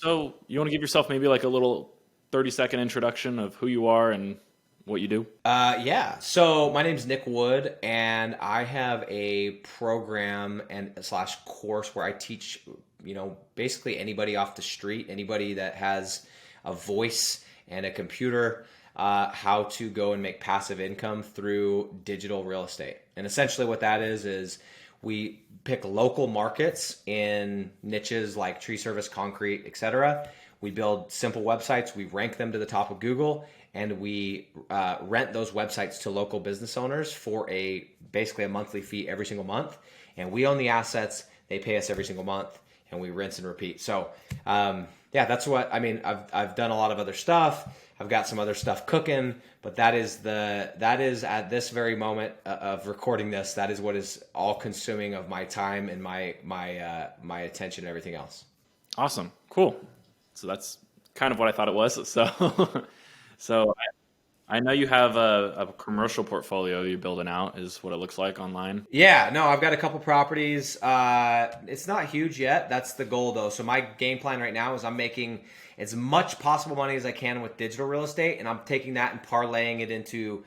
So you want to give yourself maybe like a little 30-second introduction of who you are and what you do? Yeah. So my name's Nick Wood, and I have a program and slash course where I teach, basically anybody off the street, anybody that has a voice and a computer, how to go and make passive income through digital real estate. And essentially, what that is we pick local markets in niches like tree service, concrete, etc. We build simple websites, we rank them to the top of Google, and we rent those websites to local business owners for basically a monthly fee every single month. And we own the assets, they pay us every single month, and we rinse and repeat. So yeah, that's what I mean. I've done a lot of other stuff. I've got some other stuff cooking, but that is at this very moment of recording this, that is what is all consuming of my time and my attention and everything else. Awesome. Cool. So that's kind of what I thought it was. So, so I know you have a commercial portfolio you're building out, is what it looks like online. Yeah, no, I've got a couple properties. It's not huge yet. That's the goal, though. So my game plan right now is I'm making as much possible money as I can with digital real estate, and I'm taking that and parlaying it into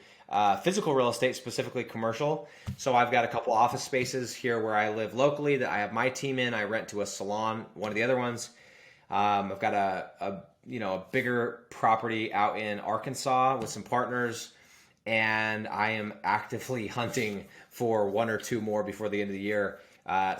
physical real estate, specifically commercial. So I've got a couple office spaces here where I live locally that I have my team in. I rent to a salon, one of the other ones. I've got a bigger property out in Arkansas with some partners, and I am actively hunting for one or two more before the end of the year.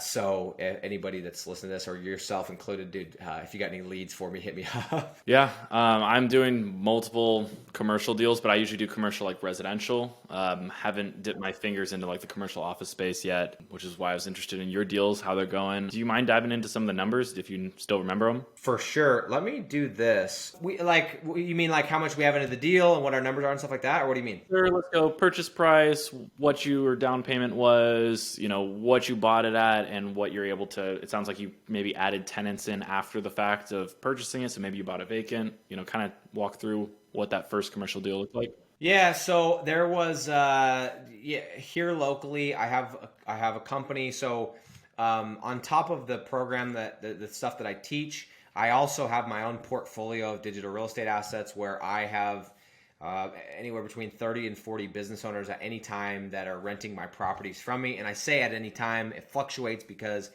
So if anybody that's listening to this, or yourself included, dude, if you got any leads for me, hit me up. Yeah, I'm doing multiple commercial deals, but I usually do commercial like residential. Haven't dipped my fingers into like the commercial office space yet, which is why I was interested in your deals, how they're going. Do you mind diving into some of the numbers if you still remember them? For sure. Let me do this. You mean like how much we have into the deal and what our numbers are and stuff like that, or what do you mean? Sure, let's go purchase price, what your down payment was, what you bought it at, and what you're able to. It sounds like you maybe added tenants in after the fact of purchasing it, so maybe you bought it vacant. Kind of walk through what that first commercial deal looked like. Yeah, so there was here locally. I have a company. So on top of the program that the stuff that I teach, I also have my own portfolio of digital real estate assets where I have anywhere between 30 and 40 business owners at any time that are renting my properties from me. And I say at any time, it fluctuates because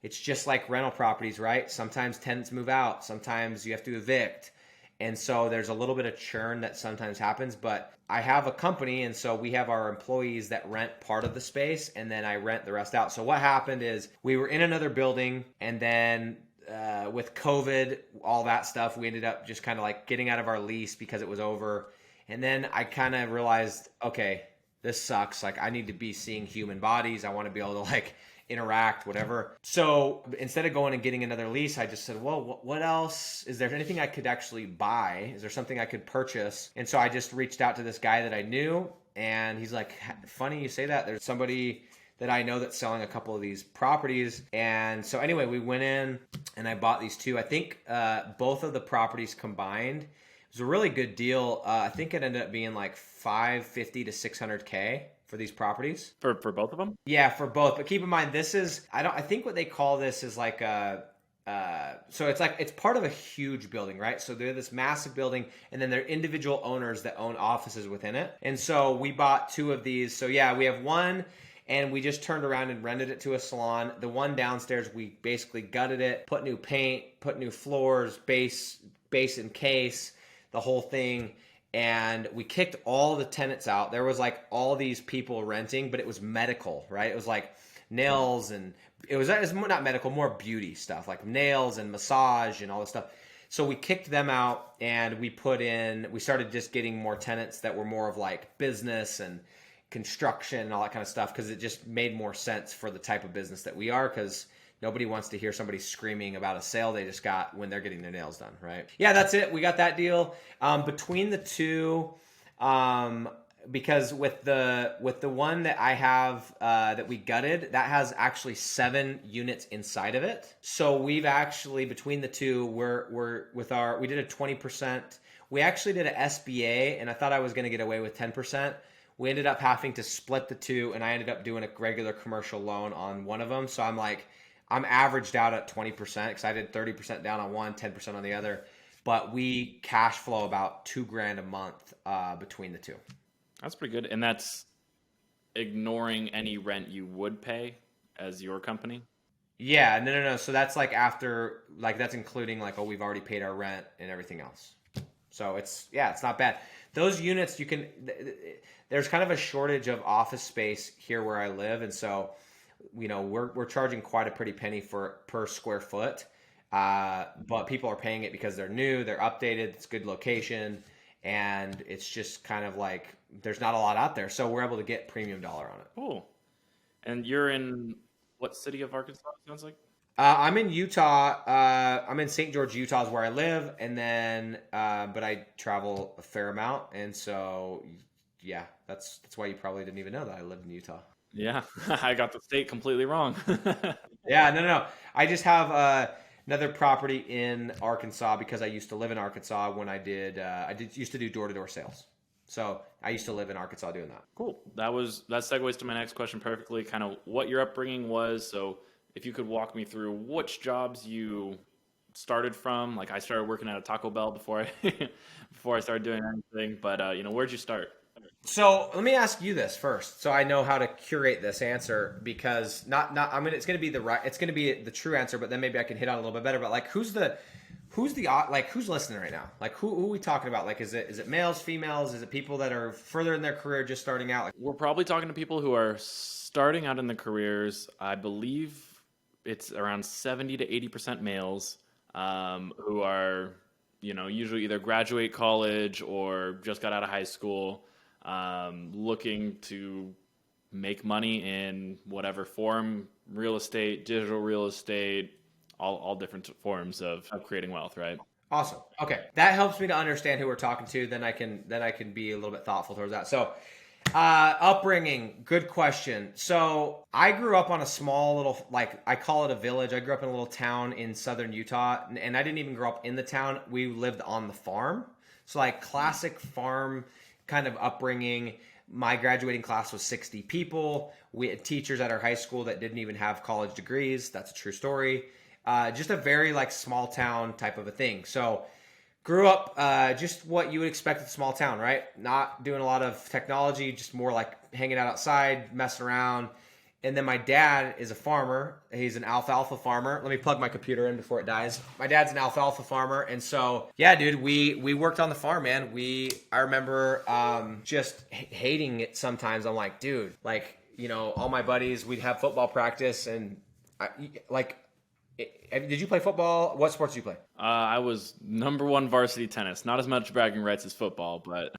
it's just like rental properties, right? Sometimes tenants move out, sometimes you have to evict. And so there's a little bit of churn that sometimes happens, but I have a company, and so we have our employees that rent part of the space, and then I rent the rest out. So what happened is we were in another building, and then with COVID, all that stuff, we ended up just kind of like getting out of our lease because it was over. And then I kind of realized, okay, this sucks. Like, I need to be seeing human bodies. I want to be able to like interact, whatever. So instead of going and getting another lease, I just said, well, what else? Is there anything I could actually buy? Is there something I could purchase? And so I just reached out to this guy that I knew, and he's like, funny you say that. There's somebody that I know that's selling a couple of these properties. And so anyway, we went in and I bought these two. I think both of the properties combined, it was a really good deal. I think it ended up being like 550 to 600K for these properties. For both of them? Yeah, for both. But keep in mind, this is, I think what they call this is like so it's part of a huge building, right? So they're this massive building, and then they're individual owners that own offices within it. And so we bought two of these. So yeah, we have one, and we just turned around and rented it to a salon. The one downstairs, we basically gutted it, put new paint, put new floors, base and case, the whole thing. And we kicked all the tenants out. There was like all these people renting, but it was medical, right? It was like nails, and it was not medical, more beauty stuff, like nails and massage and all this stuff. So we kicked them out, and we started just getting more tenants that were more of like business and construction and all that kind of stuff, because it just made more sense for the type of business that we are, because nobody wants to hear somebody screaming about a sale they just got when they're getting their nails done, right? Yeah, that's it. We got that deal. Between the two, because with the one that I have that we gutted, that has actually 7 units inside of it. So we've actually, between the two, we did a 20%. We actually did a SBA, and I thought I was going to get away with 10%. We ended up having to split the two, and I ended up doing a regular commercial loan on one of them. So I'm like, I'm averaged out at 20% because I did 30% down on one, 10% on the other. But we cash flow about $2,000 a month between the two. That's pretty good. And that's ignoring any rent you would pay as your company. Yeah, no. So that's like after, like that's including like, oh, we've already paid our rent and everything else. So it's not bad. Those units there's kind of a shortage of office space here where I live, and so we're charging quite a pretty penny per square foot. But people are paying it because they're new, they're updated, it's good location, and it's just kind of like there's not a lot out there, so we're able to get premium dollar on it. Cool. And you're in what city of Arkansas? It sounds like. I'm in Utah. I'm in St. George, Utah is where I live, and then but I travel a fair amount, and so yeah, that's why you probably didn't even know that I lived in Utah. Yeah, I got the state completely wrong. Yeah, no. I just have another property in Arkansas because I used to live in Arkansas when I used to do door-to-door sales. So I used to live in Arkansas doing that. Cool. That segues to my next question perfectly. Kind of what your upbringing was. So if you could walk me through which jobs you started from. Like I started working at a Taco Bell before I started doing anything. But where'd you start? So let me ask you this first, so I know how to curate this answer, because it's gonna be the true answer, but then maybe I can hit on it a little bit better. But like, who's listening right now? Like, who are we talking about? Like, is it males, females? Is it people that are further in their career, just starting out? Like, We're probably talking to people who are starting out in the careers. I believe it's around 70 to 80% males who are, usually either graduate college or just got out of high school, looking to make money in whatever form, real estate, digital real estate, all different forms of creating wealth, right? awesome. Okay, that helps me to understand who we're talking to. Then I can be a little bit thoughtful towards that. So, upbringing, good question. So I grew up on a small little, like I call it a village. I grew up in a little town in southern Utah, and I didn't even grow up in the town. We lived on the farm. So like classic farm kind of upbringing. My graduating class was 60 people. We had teachers at our high school that didn't even have college degrees. That's a true story. Just a very like small town type of a thing. So grew up just what you would expect at a small town, right? Not doing a lot of technology, just more like hanging out outside, messing around. And then my dad is a farmer. He's an alfalfa farmer. Let me plug my computer in before it dies. My dad's an alfalfa farmer. And so, yeah, dude, we worked on the farm, man. I remember just hating it sometimes. I'm like, dude, like, all my buddies, we'd have football practice. And did you play football? What sports did you play? I was number one varsity tennis. Not as much bragging rights as football, but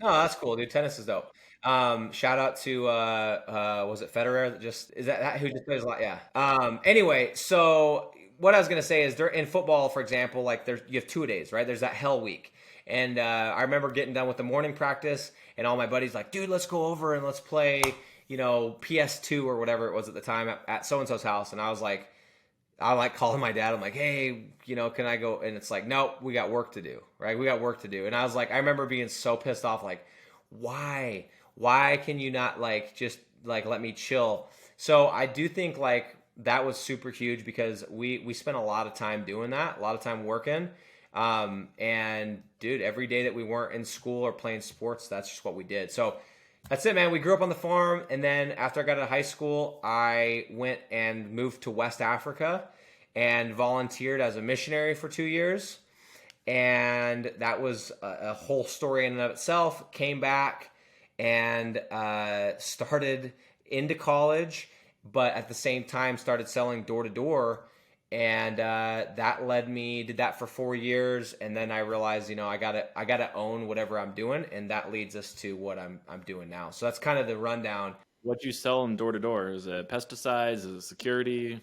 No, that's cool, dude. Tennis is dope. Shout out to was it Federer that is that who just plays a lot? Yeah. Anyway, so what I was gonna say is in football, for example, like you have 2 days, right? There's that hell week. And I remember getting done with the morning practice and all my buddies like, dude, let's go over and let's play, PS2 or whatever it was at the time at so-and-so's house. And I was like, I like calling my dad. I'm like, hey, can I go? And it's like, no, we got work to do, right? We got work to do. And I was like, I remember being so pissed off, like, why can you not like just like let me chill? So I do think like that was super huge because we spent a lot of time doing that, a lot of time working. And dude, every day that we weren't in school or playing sports, that's just what we did. So that's it, man. We grew up on the farm, and then after I got out of high school, I went and moved to West Africa and volunteered as a missionary for 2 years. And that was a whole story in and of itself. Came back and started into college, but at the same time started selling door to door. And that led me, did that for 4 years, and then I realized, I gotta own whatever I'm doing, and that leads us to what I'm doing now. So that's kind of the rundown. what you sell in door to door? Is it pesticides? Is it security?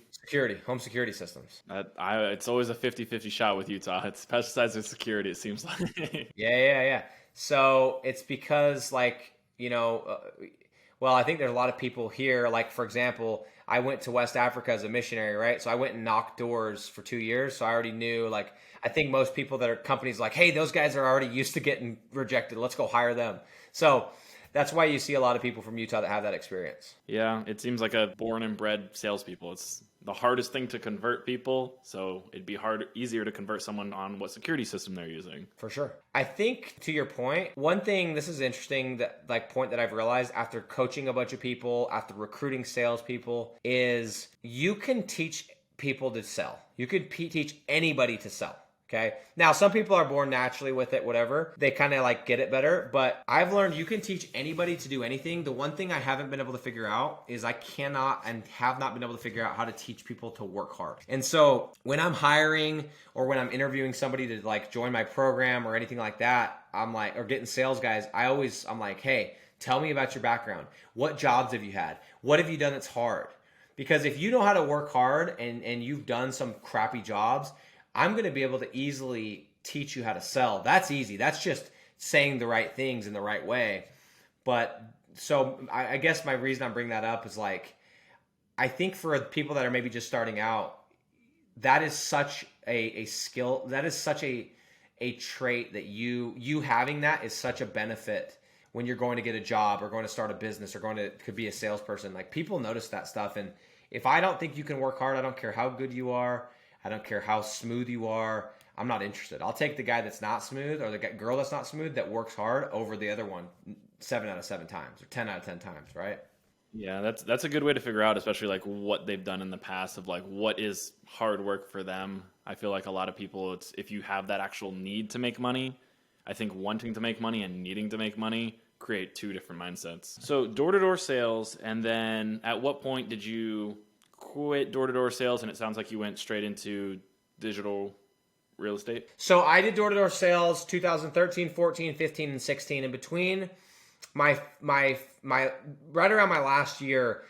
Home security systems. It's always a 50-50 shot with Utah. It's pesticides or security, it seems like. Yeah. So it's because well, I think there's a lot of people here. Like, for example, I went to West Africa as a missionary, right? So I went and knocked doors for 2 years. So I already knew, like, I think most people that are companies like, hey, those guys are already used to getting rejected. Let's go hire them. So that's why you see a lot of people from Utah that have that experience. Yeah, it seems like a born and bred salespeople. It's the hardest thing to convert people, so it'd be easier to convert someone on what security system they're using. For sure. I think to your point, one thing, this is interesting, that like point that I've realized after coaching a bunch of people, after recruiting salespeople, is you can teach people to sell. You could teach anybody to sell. Okay. Now, some people are born naturally with it, whatever. They kind of like get it better. But I've learned you can teach anybody to do anything. The one thing I haven't been able to figure out is I cannot and have not been able to figure out how to teach people to work hard. And so when I'm hiring or when I'm interviewing somebody to like join my program or anything like that, I'm like, or getting sales guys, I'm like, hey, tell me about your background. What jobs have you had? What have you done that's hard? Because if you know how to work hard and you've done some crappy jobs, I'm going to be able to easily teach you how to sell. That's easy. That's just saying the right things in the right way. But so I guess my reason I'm bringing that up is like, I think for people that are maybe just starting out, that is such a skill. That is such a trait that you having that is such a benefit when you're going to get a job or going to start a business or could be a salesperson. Like people notice that stuff. And if I don't think you can work hard, I don't care how good you are. I don't care how smooth you are. I'm not interested. I'll take the guy that's not smooth or the girl that's not smooth that works hard over the other one 7 out of 7 times or 10 out of 10 times, right? Yeah, that's a good way to figure out, especially like what they've done in the past of like what is hard work for them. I feel like a lot of people, it's if you have that actual need to make money, I think wanting to make money and needing to make money create two different mindsets. So door-to-door sales, and then at what point did you quit door-to-door sales? And it sounds like you went straight into digital real estate. So I did door-to-door sales 2013, 14, 15, and 16. In between my right around my last year,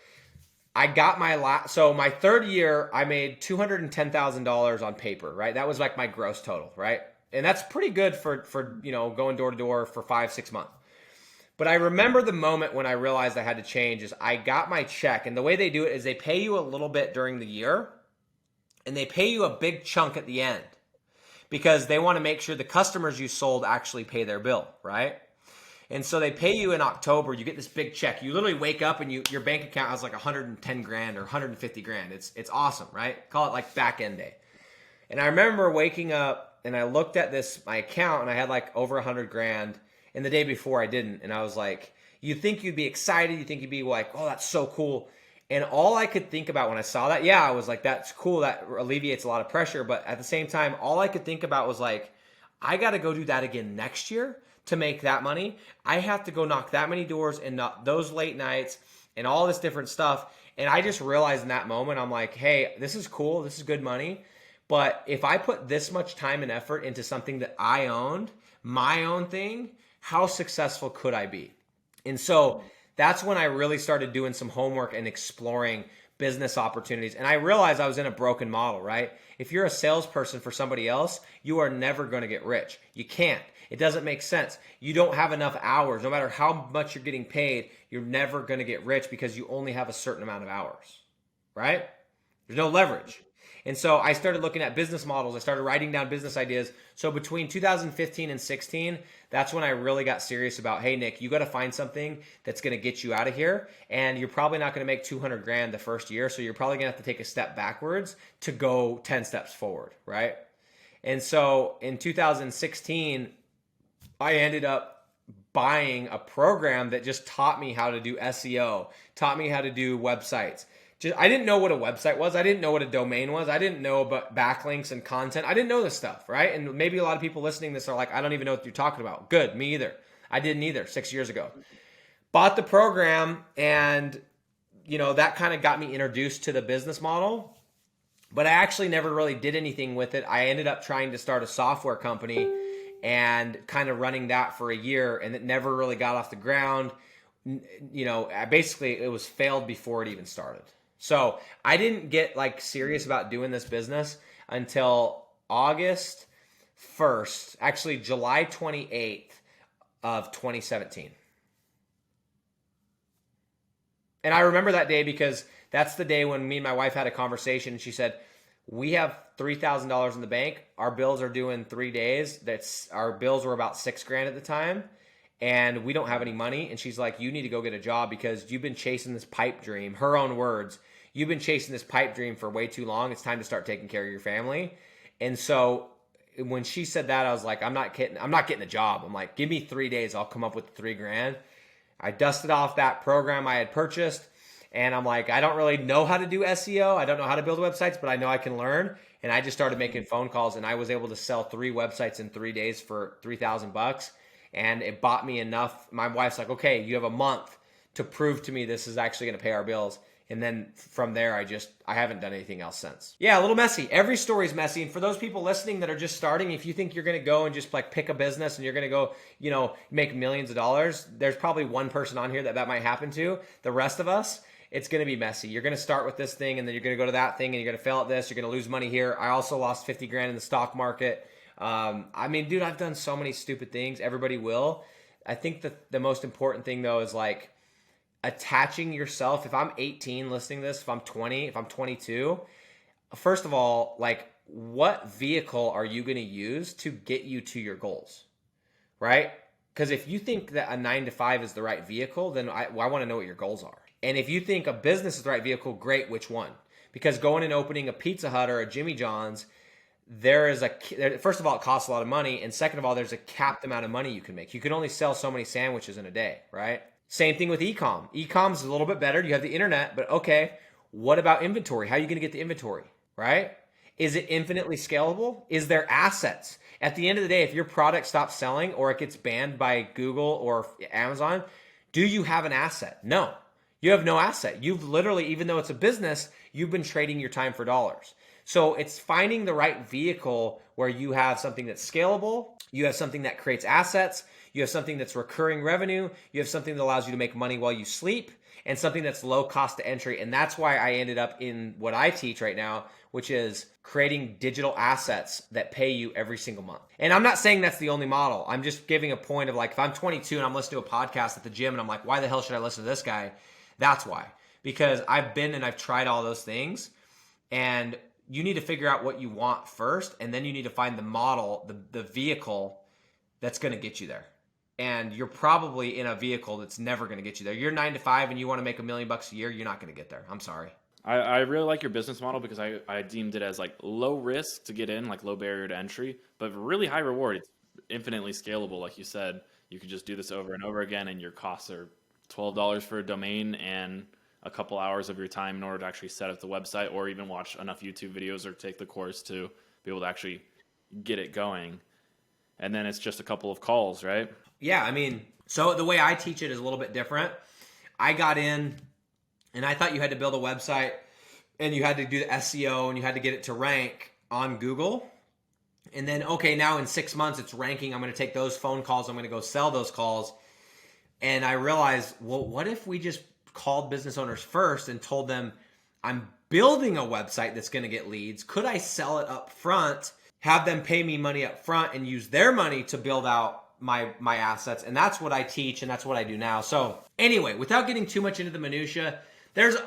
I got so my third year, I made $210,000 on paper, right? That was like my gross total, right? And that's pretty good for going door to door for 5-6 months. But I remember the moment when I realized I had to change is I got my check, and the way they do it is they pay you a little bit during the year and they pay you a big chunk at the end because they want to make sure the customers you sold actually pay their bill, right? And so they pay you in October. You get this big check. You literally wake up and your bank account has like 110 grand or 150 grand. It's awesome, right? Call it like back end day. And I remember waking up and I looked at my account and I had like over 100 grand. And the day before I didn't. And I was like, you'd think you'd be excited. You think you'd be like, oh, that's so cool. And all I could think about when I saw that, I was like, that's cool. That alleviates a lot of pressure. But at the same time, all I could think about was like, I got to go do that again next year to make that money. I have to go knock that many doors and not those late nights and all this different stuff. And I just realized in that moment, I'm like, hey, this is cool. This is good money. But if I put this much time and effort into something that I owned, my own thing, how successful could I be? And so that's when I really started doing some homework and exploring business opportunities. And I realized I was in a broken model, right? If you're a salesperson for somebody else, you are never going to get rich. You can't. It doesn't make sense. You don't have enough hours. No matter how much you're getting paid, you're never going to get rich because you only have a certain amount of hours, right? There's no leverage. And so I started looking at business models. I started writing down business ideas. So between 2015 and 16, that's when I really got serious about, hey, Nick, you got to find something that's going to get you out of here. And you're probably not going to make 200 grand the first year. So you're probably going to have to take a step backwards to go 10 steps forward, right? And so in 2016, I ended up buying a program that just taught me how to do SEO, taught me how to do websites. I didn't know what a website was. I didn't know what a domain was. I didn't know about backlinks and content. I didn't know this stuff, right? And maybe a lot of people listening to this are like, I don't even know what you're talking about. Good, me either. I didn't either 6 years ago. Bought the program and, that kind of got me introduced to the business model. But I actually never really did anything with it. I ended up trying to start a software company and kind of running that for a year, and it never really got off the ground. Basically it was failed before it even started. So I didn't get like serious about doing this business until August 1st, actually July 28th of 2017. And I remember that day because that's the day when me and my wife had a conversation and she said, we have $3,000 in the bank. Our bills are due in 3 days. Our bills were about $6,000 at the time. and we don't have any money. And she's like, you need to go get a job because you've been chasing this pipe dream. Her own words, you've been chasing this pipe dream for way too long. It's time to start taking care of your family. And so when she said that, I was like, I'm not getting a job. I'm like, give me 3 days. I'll come up with $3,000. I dusted off that program I had purchased. And I'm like, I don't really know how to do SEO. I don't know how to build websites, but I know I can learn. And I just started making phone calls, and I was able to sell 3 websites in 3 days for $3,000. And it bought me enough. My wife's like, okay, you have a month to prove to me this is actually going to pay our bills. And then from there, I haven't done anything else since. Yeah, a little messy. Every story is messy. And for those people listening that are just starting, if you think you're going to go and just like pick a business and you're going to go, make millions of dollars, there's probably one person on here that might happen to. The rest of us, it's going to be messy. You're going to start with this thing, and then you're going to go to that thing, and you're going to fail at this. You're going to lose money here. I also lost $50,000 in the stock market. Dude, I've done so many stupid things. Everybody will. I think the most important thing though is like attaching yourself. If I'm 18 listening to this, if I'm 20, if I'm 22, first of all, like what vehicle are you going to use to get you to your goals, right? Because if you think that a 9-to-5 is the right vehicle, then I want to know what your goals are. And if you think a business is the right vehicle, great, which one? Because going and opening a Pizza Hut or a Jimmy John's, first of all, it costs a lot of money. And second of all, there's a capped amount of money you can make. You can only sell so many sandwiches in a day, right? Same thing with e-com. E-com is a little bit better. You have the internet, but okay, what about inventory? How are you going to get the inventory, right? Is it infinitely scalable? Is there assets? At the end of the day, if your product stops selling or it gets banned by Google or Amazon, do you have an asset? No, you have no asset. You've literally, even though it's a business, you've been trading your time for dollars. So it's finding the right vehicle where you have something that's scalable, you have something that creates assets, you have something that's recurring revenue, you have something that allows you to make money while you sleep, and something that's low cost to entry. And that's why I ended up in what I teach right now, which is creating digital assets that pay you every single month. And I'm not saying that's the only model. I'm just giving a point of like, if I'm 22 and I'm listening to a podcast at the gym and I'm like, why the hell should I listen to this guy? That's why. Because I've been and I've tried all those things, and you need to figure out what you want first, and then you need to find the model, the vehicle that's going to get you there. And you're probably in a vehicle that's never going to get you there. You're 9-to-5 and you want to make $1 million a year, you're not going to get there. I'm sorry. I really like your business model because I deemed it as like low risk to get in, like low barrier to entry, but really high reward. It's infinitely scalable. Like you said, you could just do this over and over again, and your costs are $12 for a domain and a couple hours of your time in order to actually set up the website, or even watch enough YouTube videos or take the course to be able to actually get it going. And then it's just a couple of calls, right? Yeah, so the way I teach it is a little bit different. I got in and I thought you had to build a website and you had to do the SEO and you had to get it to rank on Google. And then, okay, now in 6 months it's ranking. I'm going to take those phone calls. I'm going to go sell those calls. And I realized, well, what if we just called business owners first and told them, I'm building a website that's going to get leads. Could I sell it up front, have them pay me money up front, and use their money to build out my assets? And that's what I teach, and that's what I do now. So anyway, without getting too much into the minutia, there's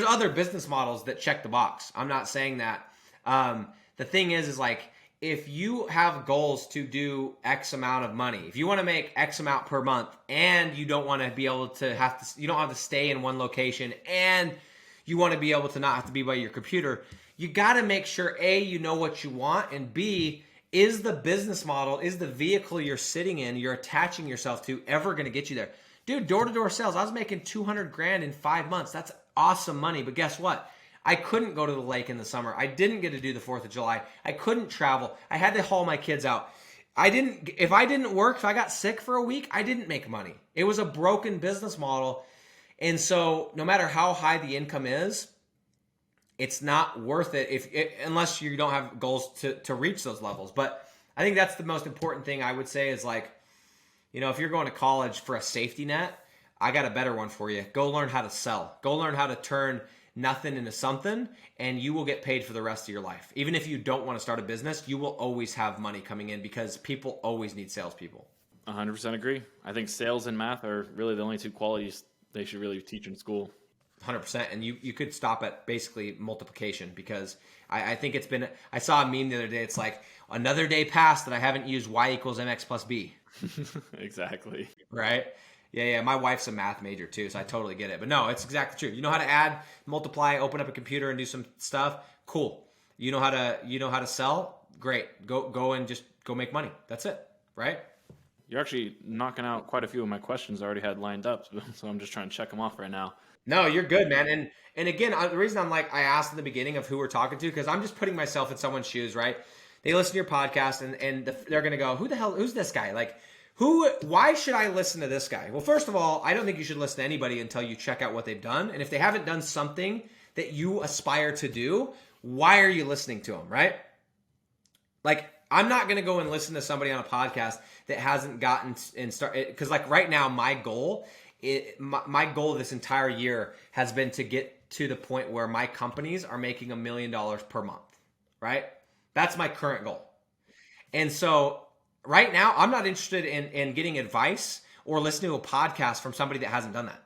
other business models that check the box. I'm not saying that. The thing is like, if you have goals to do X amount of money, if you want to make X amount per month, and you don't want to be able to you don't have to stay in one location, and you want to be able to not have to be by your computer, you got to make sure A, you know what you want, and B, is the business model, is the vehicle you're sitting in, you're attaching yourself to, ever going to get you there? Dude, door-to-door sales, I was making $200,000 in 5 months. That's awesome money. But guess what? I couldn't go to the lake in the summer. I didn't get to do the 4th of July. I couldn't travel. I had to haul my kids out. If I didn't work, if I got sick for a week, I didn't make money. It was a broken business model. And so no matter how high the income is, it's not worth it unless you don't have goals to reach those levels. But I think that's the most important thing I would say is like, if you're going to college for a safety net, I got a better one for you. Go learn how to sell. Go learn how to turn nothing into something, and you will get paid for the rest of your life. Even if you don't want to start a business, you will always have money coming in because people always need salespeople. 100% agree. I think sales and math are really the only two qualities they should really teach in school. 100%. And you could stop at basically multiplication, because I think I saw a meme the other day. It's like, another day passed that I haven't used y equals mx plus b. Exactly. Right? Yeah. My wife's a math major too, so I totally get it. But no, it's exactly true. You know how to add, multiply, open up a computer and do some stuff? Cool. You know how to sell? Great. Go and just go make money. That's it. Right? You're actually knocking out quite a few of my questions I already had lined up, so I'm just trying to check them off right now. No, you're good, man. And again, the reason I'm like I asked in the beginning of who we're talking to because I'm just putting myself in someone's shoes, right? They listen to your podcast and they're gonna go, who the hell? Who's this guy? Like, who? Why should I listen to this guy? Well, first of all, I don't think you should listen to anybody until you check out what they've done, and if they haven't done something that you aspire to do, why are you listening to them, right? Like, I'm not gonna go and listen to somebody on a podcast that hasn't gotten and start because like right now, my goal this entire year has been to get to the point where my companies are making $1 million per month, right? That's my current goal. And so right now, I'm not interested in getting advice or listening to a podcast from somebody that hasn't done that.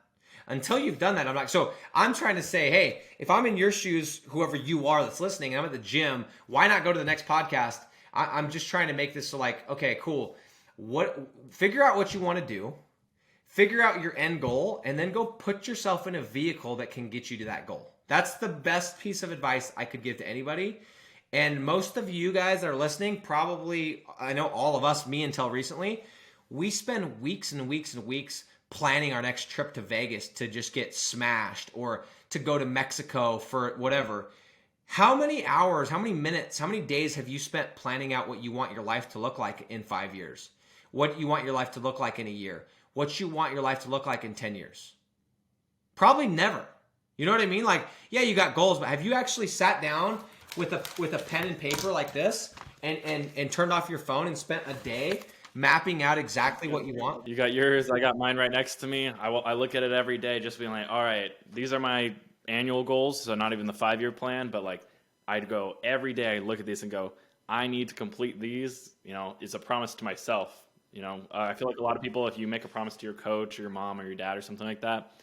Until you've done that, I'm not. So I'm trying to say, hey, if I'm in your shoes, whoever you are that's listening, and I'm at the gym, why not go to the next podcast? I'm just trying to make this so like, okay, cool. Figure out what you want to do, figure out your end goal, and then go put yourself in a vehicle that can get you to that goal. That's the best piece of advice I could give to anybody. And most of you guys that are listening, probably, I know all of us, me until recently, we spend weeks and weeks and weeks planning our next trip to Vegas to just get smashed or to go to Mexico for whatever. How many hours, how many minutes, how many days have you spent planning out what you want your life to look like in 5 years? What you want your life to look like in a year? What you want your life to look like in 10 years? Probably never. You know what I mean? Like, yeah, you got goals, but have you actually sat down with a pen and paper like this and turned off your phone and spent a day mapping out exactly what you want? You got yours, I got mine right next to me. I look at it every day just being like, all right, these are my annual goals, so not even the 5-year plan, but like I'd go every day, I look at these and go, I need to complete these, it's a promise to myself. I feel like a lot of people, if you make a promise to your coach or your mom or your dad or something like that,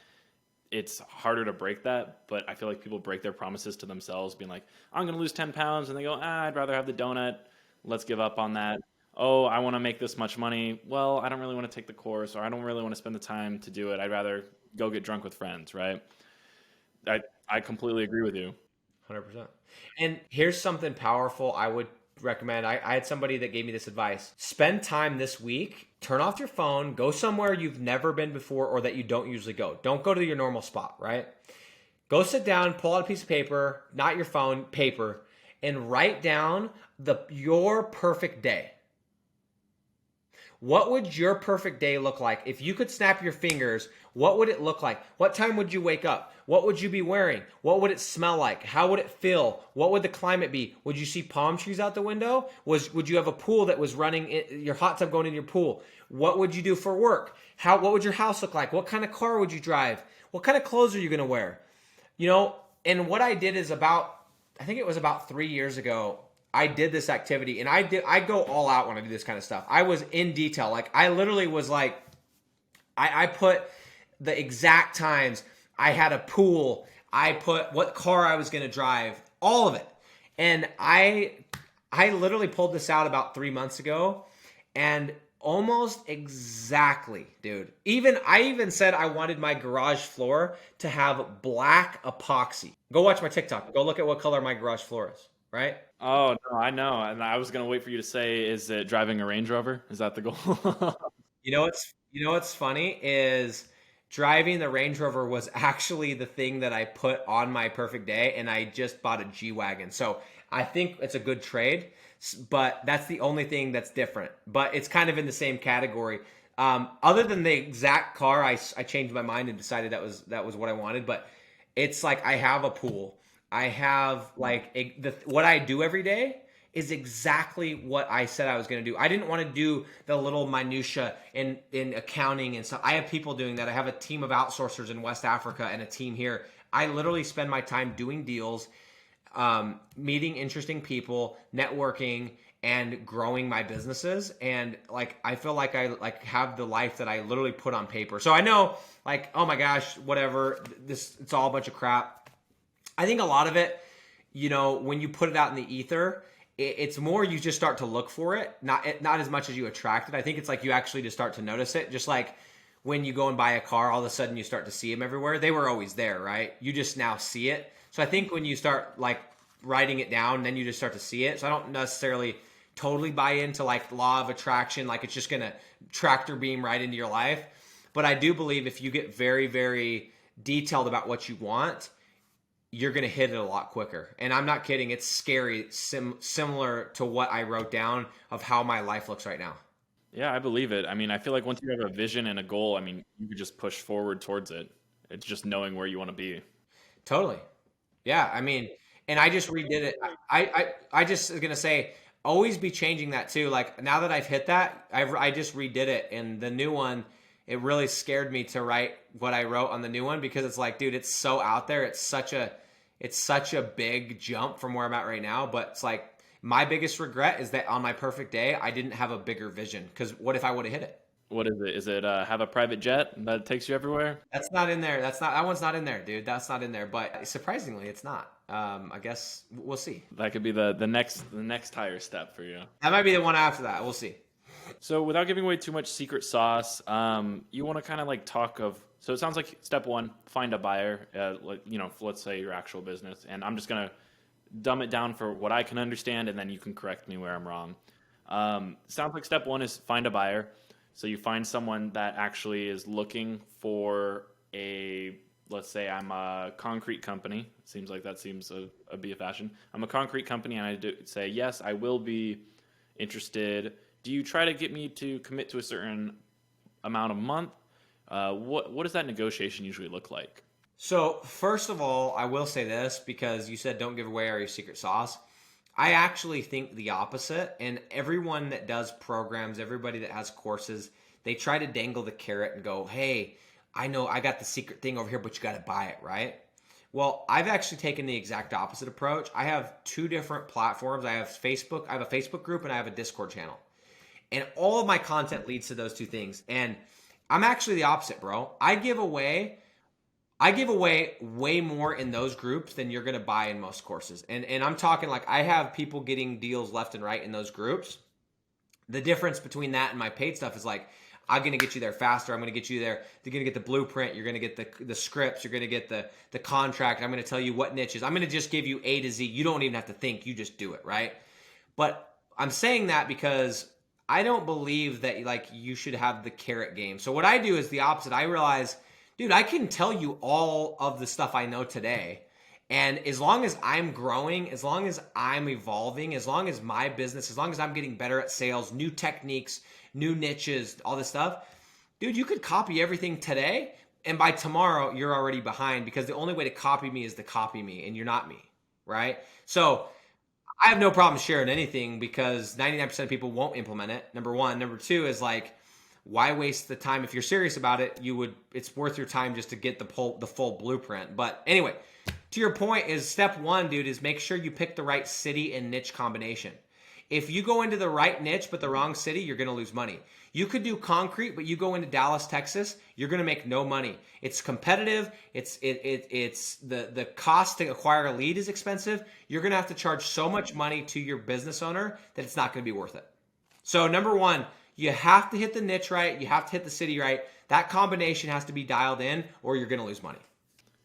it's harder to break that. But I feel like people break their promises to themselves, being like, I'm going to lose 10 pounds. And they go, I'd rather have the donut. Let's give up on that. Oh, I want to make this much money. Well, I don't really want to take the course, or I don't really want to spend the time to do it. I'd rather go get drunk with friends, right? I completely agree with you. 100%. And here's something powerful I would recommend. I had somebody that gave me this advice. Spend time this week, turn off your phone, go somewhere you've never been before or that you don't usually go. Don't go to your normal spot, right? Go sit down, pull out a piece of paper, not your phone, paper, and write down your perfect day. What would your perfect day look like? If you could snap your fingers, what would it look like? What time would you wake up? What would you be wearing? What would it smell like? How would it feel? What would the climate be? Would you see palm trees out the window? Would you have a pool that was running, your hot tub going in your pool? What would you do for work? What would your house look like? What kind of car would you drive? What kind of clothes are you going to wear? And what I did is I think it was about 3 years ago, I did this activity, and I go all out when I do this kind of stuff. I was in detail. Like, I literally was like, I put the exact times. I had a pool. I put what car I was going to drive, all of it. And I literally pulled this out about 3 months ago, and almost exactly, dude. I even said I wanted my garage floor to have black epoxy. Go watch my TikTok. Go look at what color my garage floor is, right? Oh, no, I know. And I was going to wait for you to say, is it driving a Range Rover? Is that the goal? What's funny is driving the Range Rover was actually the thing that I put on my perfect day, and I just bought a G-Wagon. So I think it's a good trade, but that's the only thing that's different. But it's kind of in the same category. Other than the exact car, I changed my mind and decided that was what I wanted. But it's like I have a pool. I have what I do every day is exactly what I said I was going to do. I didn't want to do the little minutia in accounting and stuff. I have people doing that. I have a team of outsourcers in West Africa and a team here. I literally spend my time doing deals, meeting interesting people, networking, and growing my businesses. And I feel like I have the life that I literally put on paper. So I know oh my gosh, whatever, it's all a bunch of crap. I think a lot of it, when you put it out in the ether, it's more you just start to look for it, not as much as you attract it. I think it's like you actually just start to notice it, just like when you go and buy a car, all of a sudden you start to see them everywhere. They were always there, right? You just now see it. So I think when you start like writing it down, then you just start to see it. So I don't necessarily totally buy into like law of attraction, like it's just gonna tractor beam right into your life. But I do believe if you get very, very detailed about what you want, you're going to hit it a lot quicker. And I'm not kidding. It's scary, similar to what I wrote down of how my life looks right now. Yeah, I believe it. I mean, I feel like once you have a vision and a goal, I mean, you could just push forward towards it. It's just knowing where you want to be. Totally. Yeah. I mean, and I just redid it. I just was going to say, always be changing that too. Like now that I've hit that, I just redid it. And the new one, it really scared me to write what I wrote on the new one because it's like, dude, it's so out there. It's such a big jump from where I'm at right now. But it's like my biggest regret is that on my perfect day, I didn't have a bigger vision. Because what if I would have hit it? What is it? Is it have a private jet that takes you everywhere? That's not in there. That one's not in there, dude. That's not in there. But surprisingly, it's not. I guess we'll see. That could be the next higher step for you. That might be the one after that. We'll see. So without giving away too much secret sauce, you want to kind of like talk of. So it sounds like step one, find a buyer. Like, let's say your actual business, and I'm just gonna dumb it down for what I can understand, and then you can correct me where I'm wrong. Sounds like step one is find a buyer. So you find someone that actually is looking for let's say I'm a concrete company. Seems like that seems be a fashion. I'm a concrete company, and I do say yes, I will be interested. Do you try to get me to commit to a certain amount a month? What does that negotiation usually look like? So first of all, I will say this because you said don't give away our secret sauce. I actually think the opposite. And everyone that does programs, everybody that has courses, they try to dangle the carrot and go, hey, I know I got the secret thing over here, but you got to buy it, right? Well, I've actually taken the exact opposite approach. I have two different platforms. I have a Facebook group and I have a Discord channel. And all of my content leads to those two things. And I'm actually the opposite, bro. I give away way more in those groups than you're going to buy in most courses. And I'm talking like I have people getting deals left and right in those groups. The difference between that and my paid stuff is like, I'm going to get you there faster. I'm going to get you there. You're going to get the blueprint. You're going to get the scripts. You're going to get the contract. I'm going to tell you what niches. I'm going to just give you A to Z. You don't even have to think. You just do it, right? But I'm saying that because I don't believe that like you should have the carrot game. So what I do is the opposite. I realize, dude, I can tell you all of the stuff I know today. And as long as I'm growing, as long as I'm evolving, as long as my business, as long as I'm getting better at sales, new techniques, new niches, all this stuff, dude, you could copy everything today. And by tomorrow, you're already behind because the only way to copy me is to copy me and you're not me, right? So I have no problem sharing anything because 99% of people won't implement it. Number one. Number two is like, why waste the time? If you're serious about it, it's worth your time just to get the full blueprint. But anyway, to your point is step one, dude, is make sure you pick the right city and niche combination. If you go into the right niche but the wrong city, you're going to lose money. You could do concrete, but you go into Dallas, Texas, you're going to make no money. It's competitive. It's the cost to acquire a lead is expensive. You're going to have to charge so much money to your business owner that it's not going to be worth it. So number one, you have to hit the niche right. You have to hit the city right. That combination has to be dialed in or you're going to lose money.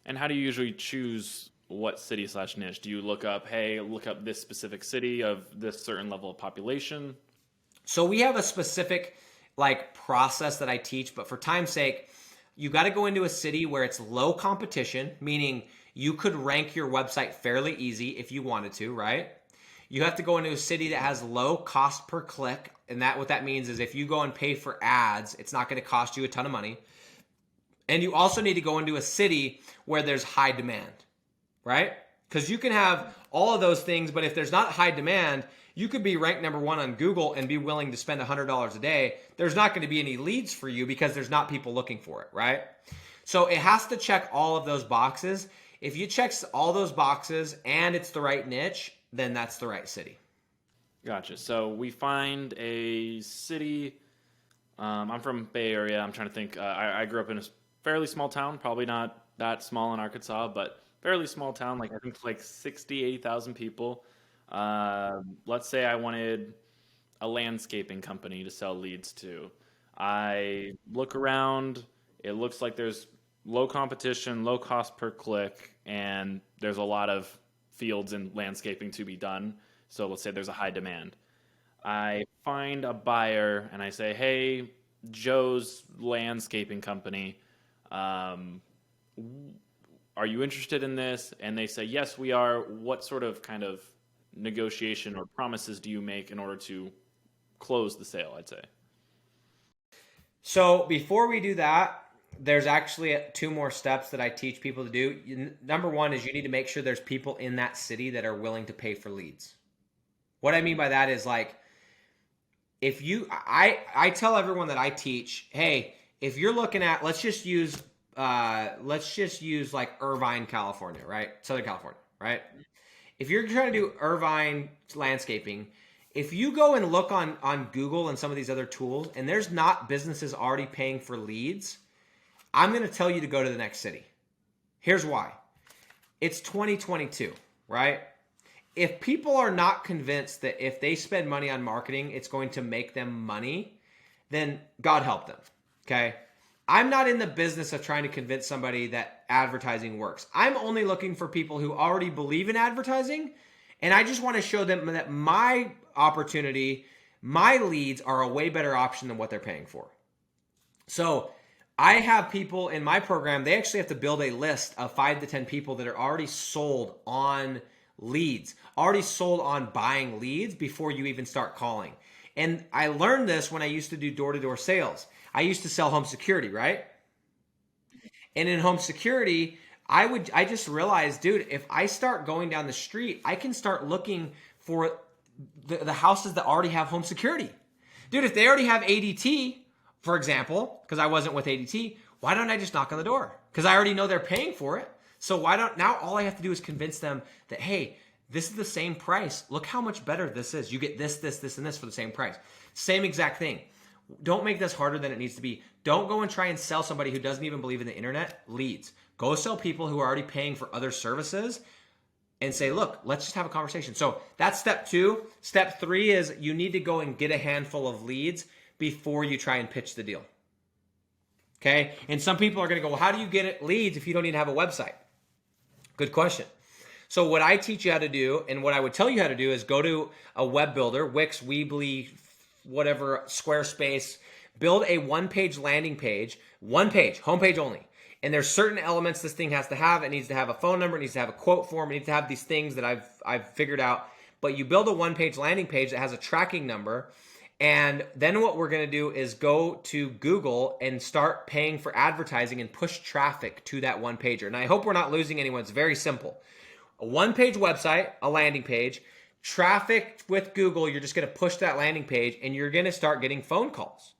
And how do you usually choose what city/niche? Do you look up this specific city of this certain level of population? So we have a specific like process that I teach, but for time's sake, you got to go into a city where it's low competition, meaning you could rank your website fairly easy if you wanted to, right? You have to go into a city that has low cost per click. And what that means is if you go and pay for ads, it's not going to cost you a ton of money. And you also need to go into a city where there's high demand, right? Because you can have all of those things, but if there's not high demand, you could be ranked number one on Google and be willing to spend $100 a day. There's not going to be any leads for you because there's not people looking for it, right? So it has to check all of those boxes. If you check all those boxes and it's the right niche, then that's the right city. Gotcha. So we find a city. I'm from Bay Area. I'm trying to think. I grew up in a fairly small town, probably not that small in Arkansas, but fairly small town, like I think like 60, 80,000 people. Let's say I wanted a landscaping company to sell leads to. I look around, it looks like there's low competition, low cost per click, and there's a lot of fields in landscaping to be done. So let's say there's a high demand. I find a buyer and I say, hey, Joe's landscaping company, um, are you interested in this? And they say, yes, we are. What sort of kind of negotiation or promises do you make in order to close the sale, I'd say? So before we do that, there's actually two more steps that I teach people to do. Number one is you need to make sure there's people in that city that are willing to pay for leads. What I mean by that is like, if you, I tell everyone that I teach, hey, if you're looking at, let's just use like Irvine, California, right? Southern California, right? If you're trying to do Irvine landscaping, if you go and look on Google and some of these other tools, and there's not businesses already paying for leads, I'm going to tell you to go to the next city. Here's why. It's 2022, right? If people are not convinced that if they spend money on marketing, it's going to make them money, then God help them. Okay. I'm not in the business of trying to convince somebody that advertising works. I'm only looking for people who already believe in advertising. And I just want to show them that my opportunity, my leads are a way better option than what they're paying for. So I have people in my program, they actually have to build a list of 5 to 10 people that are already sold on leads, already sold on buying leads before you even start calling. And I learned this when I used to do door-to-door sales. I used to sell home security, right? And in home security, I just realized, dude, if I start going down the street, I can start looking for the houses that already have home security. Dude, if they already have ADT, for example, because I wasn't with ADT, why don't I just knock on the door? Because I already know they're paying for it. So now all I have to do is convince them that, hey, this is the same price. Look how much better this is. You get this, this, this, and this for the same price. Same exact thing. Don't make this harder than it needs to be. Don't go and try and sell somebody who doesn't even believe in the internet leads. Go sell people who are already paying for other services and say, look, let's just have a conversation. So that's step 2. Step 3 is you need to go and get a handful of leads before you try and pitch the deal. Okay? And some people are going to go, well, how do you get leads if you don't even have a website? Good question. So what I teach you how to do, and what I would tell you how to do, is go to a web builder, Wix, Weebly, whatever, Squarespace, build a one-page landing page, one page, homepage only. And there's certain elements this thing has to have. It needs to have a phone number. It needs to have a quote form. It needs to have these things that I've figured out. But you build a one-page landing page that has a tracking number. And then what we're going to do is go to Google and start paying for advertising and push traffic to that one pager. And I hope we're not losing anyone. It's very simple. A one-page website, a landing page, traffic with Google, you're just going to push that landing page and you're going to start getting phone calls.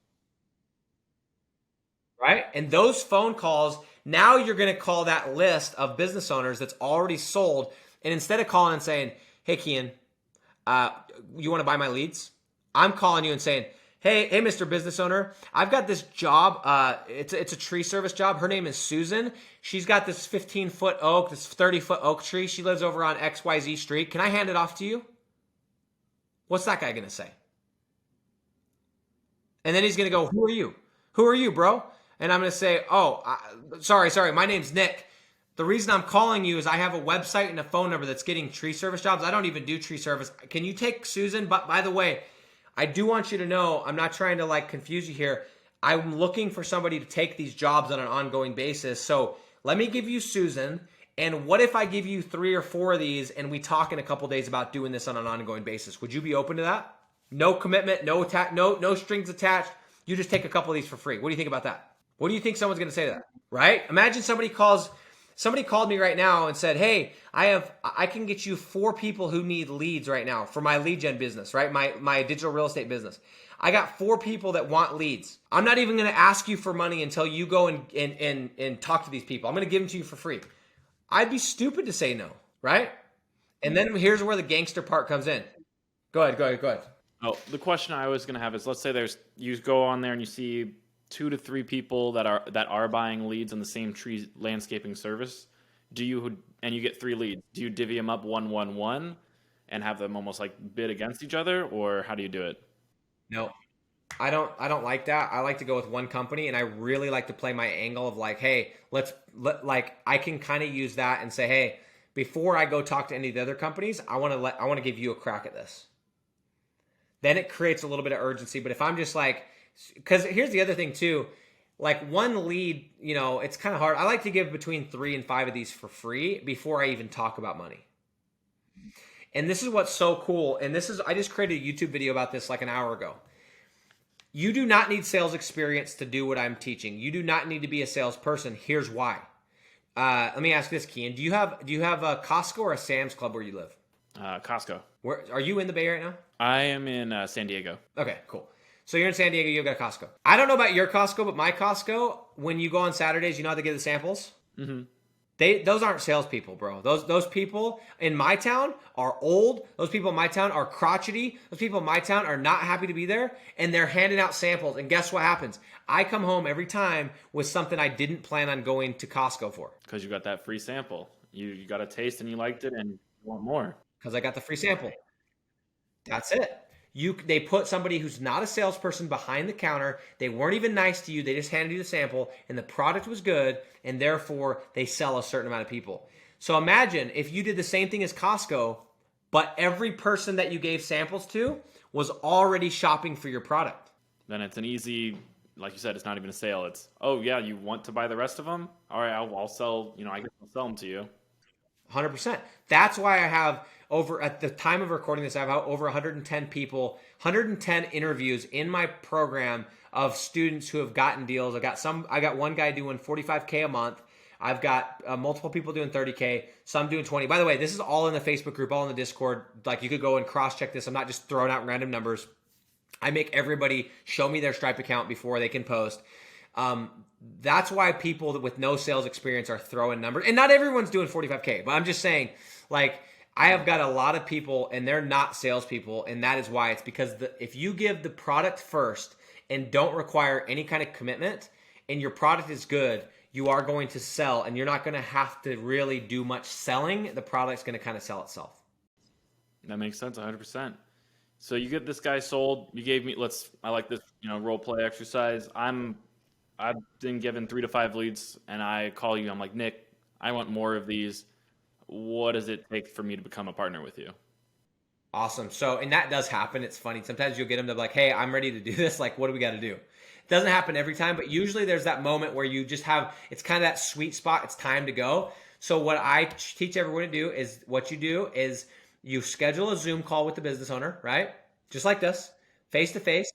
Right? And those phone calls, now you're going to call that list of business owners that's already sold. And instead of calling and saying, hey, Kian, you want to buy my leads? I'm calling you and saying, hey, Mr. Business Owner, I've got this job. It's a tree service job. Her name is Susan. She's got this 15-foot oak, this 30-foot oak tree. She lives over on XYZ Street. Can I hand it off to you? What's that guy going to say? And then he's going to go, who are you? Who are you, bro? And I'm going to say, sorry, my name's Nick. The reason I'm calling you is I have a website and a phone number that's getting tree service jobs. I don't even do tree service. Can you take Susan? But by the way, I do want you to know, I'm not trying to confuse you here. I'm looking for somebody to take these jobs on an ongoing basis. So let me give you Susan. And what if I give you 3 or 4 of these and we talk in a couple days about doing this on an ongoing basis? Would you be open to that? No commitment, no strings attached. You just take a couple of these for free. What do you think about that? What do you think someone's going to say to that? Right? Imagine somebody called me right now and said, hey, I can get you 4 people who need leads right now for my lead gen business, right? My digital real estate business. I got 4 people that want leads. I'm not even going to ask you for money until you go and talk to these people. I'm going to give them to you for free. I'd be stupid to say no, right? And then here's where the gangster part comes in. Go ahead. Oh, the question I was going to have is, let's say you go on there and you see 2 to 3 people that are buying leads on the same tree landscaping service. And you get 3 leads. Do you divvy them up 1-1-1 and have them almost like bid against each other, or how do you do it? No, I don't like that. I like to go with one company, and I really like to play my angle of like, hey, like I can kind of use that and say, hey, before I go talk to any of the other companies, I want to give you a crack at this. Then it creates a little bit of urgency. But if I'm just like, because here's the other thing too, like one lead, it's kind of hard. I like to give between 3 and 5 of these for free before I even talk about money. And this is what's so cool. And I just created a YouTube video about this like an hour ago. You do not need sales experience to do what I'm teaching. You do not need to be a salesperson. Here's why. Let me ask this, Kian. Do you have a Costco or a Sam's Club where you live? Costco. Where are you in the Bay right now? I am in San Diego. Okay, cool. So you're in San Diego, you've got Costco. I don't know about your Costco, but my Costco, when you go on Saturdays, you know how they get the samples? Mm-hmm. Those aren't salespeople, bro. Those people in my town are old. Those people in my town are crotchety. Those people in my town are not happy to be there, and they're handing out samples. And guess what happens? I come home every time with something I didn't plan on going to Costco for. Because you got that free sample. You got a taste and you liked it and you want more. Because I got the free sample. That's it. They put somebody who's not a salesperson behind the counter. They weren't even nice to you. They just handed you the sample, and the product was good, and therefore they sell a certain amount of people. So imagine if you did the same thing as Costco, but every person that you gave samples to was already shopping for your product. Then it's an easy, like you said, it's not even a sale. It's, oh yeah, you want to buy the rest of them? All right, I'll sell, I guess I'll sell them to you. 100%. That's why I have at the time of recording this, I have over 110 people, 110 interviews in my program of students who have gotten deals. I got one guy doing $45K a month. I've got multiple people doing $30K, some doing 20. By the way, this is all in the Facebook group, all in the Discord. Like you could go and cross check this. I'm not just throwing out random numbers. I make everybody show me their Stripe account before they can post. That's why people with no sales experience are throwing numbers. And not everyone's doing 45K, but I'm just saying, like, I have got a lot of people and they're not salespeople. And that is why. It's because if you give the product first and don't require any kind of commitment and your product is good, you are going to sell and you're not going to have to really do much selling. The product's going to kind of sell itself. That makes sense 100%. So you get this guy sold. You gave me, I like this, role play exercise. I've been given 3 to 5 leads and I call you. I'm like, Nick, I want more of these. What does it take for me to become a partner with you? Awesome. So, and that does happen. It's funny. Sometimes you'll get them to be like, hey, I'm ready to do this. Like, what do we got to do? It doesn't happen every time, but usually there's that moment where you just it's kind of that sweet spot. It's time to go. So what I teach everyone to do is you schedule a Zoom call with the business owner, right? Just like this, face to face.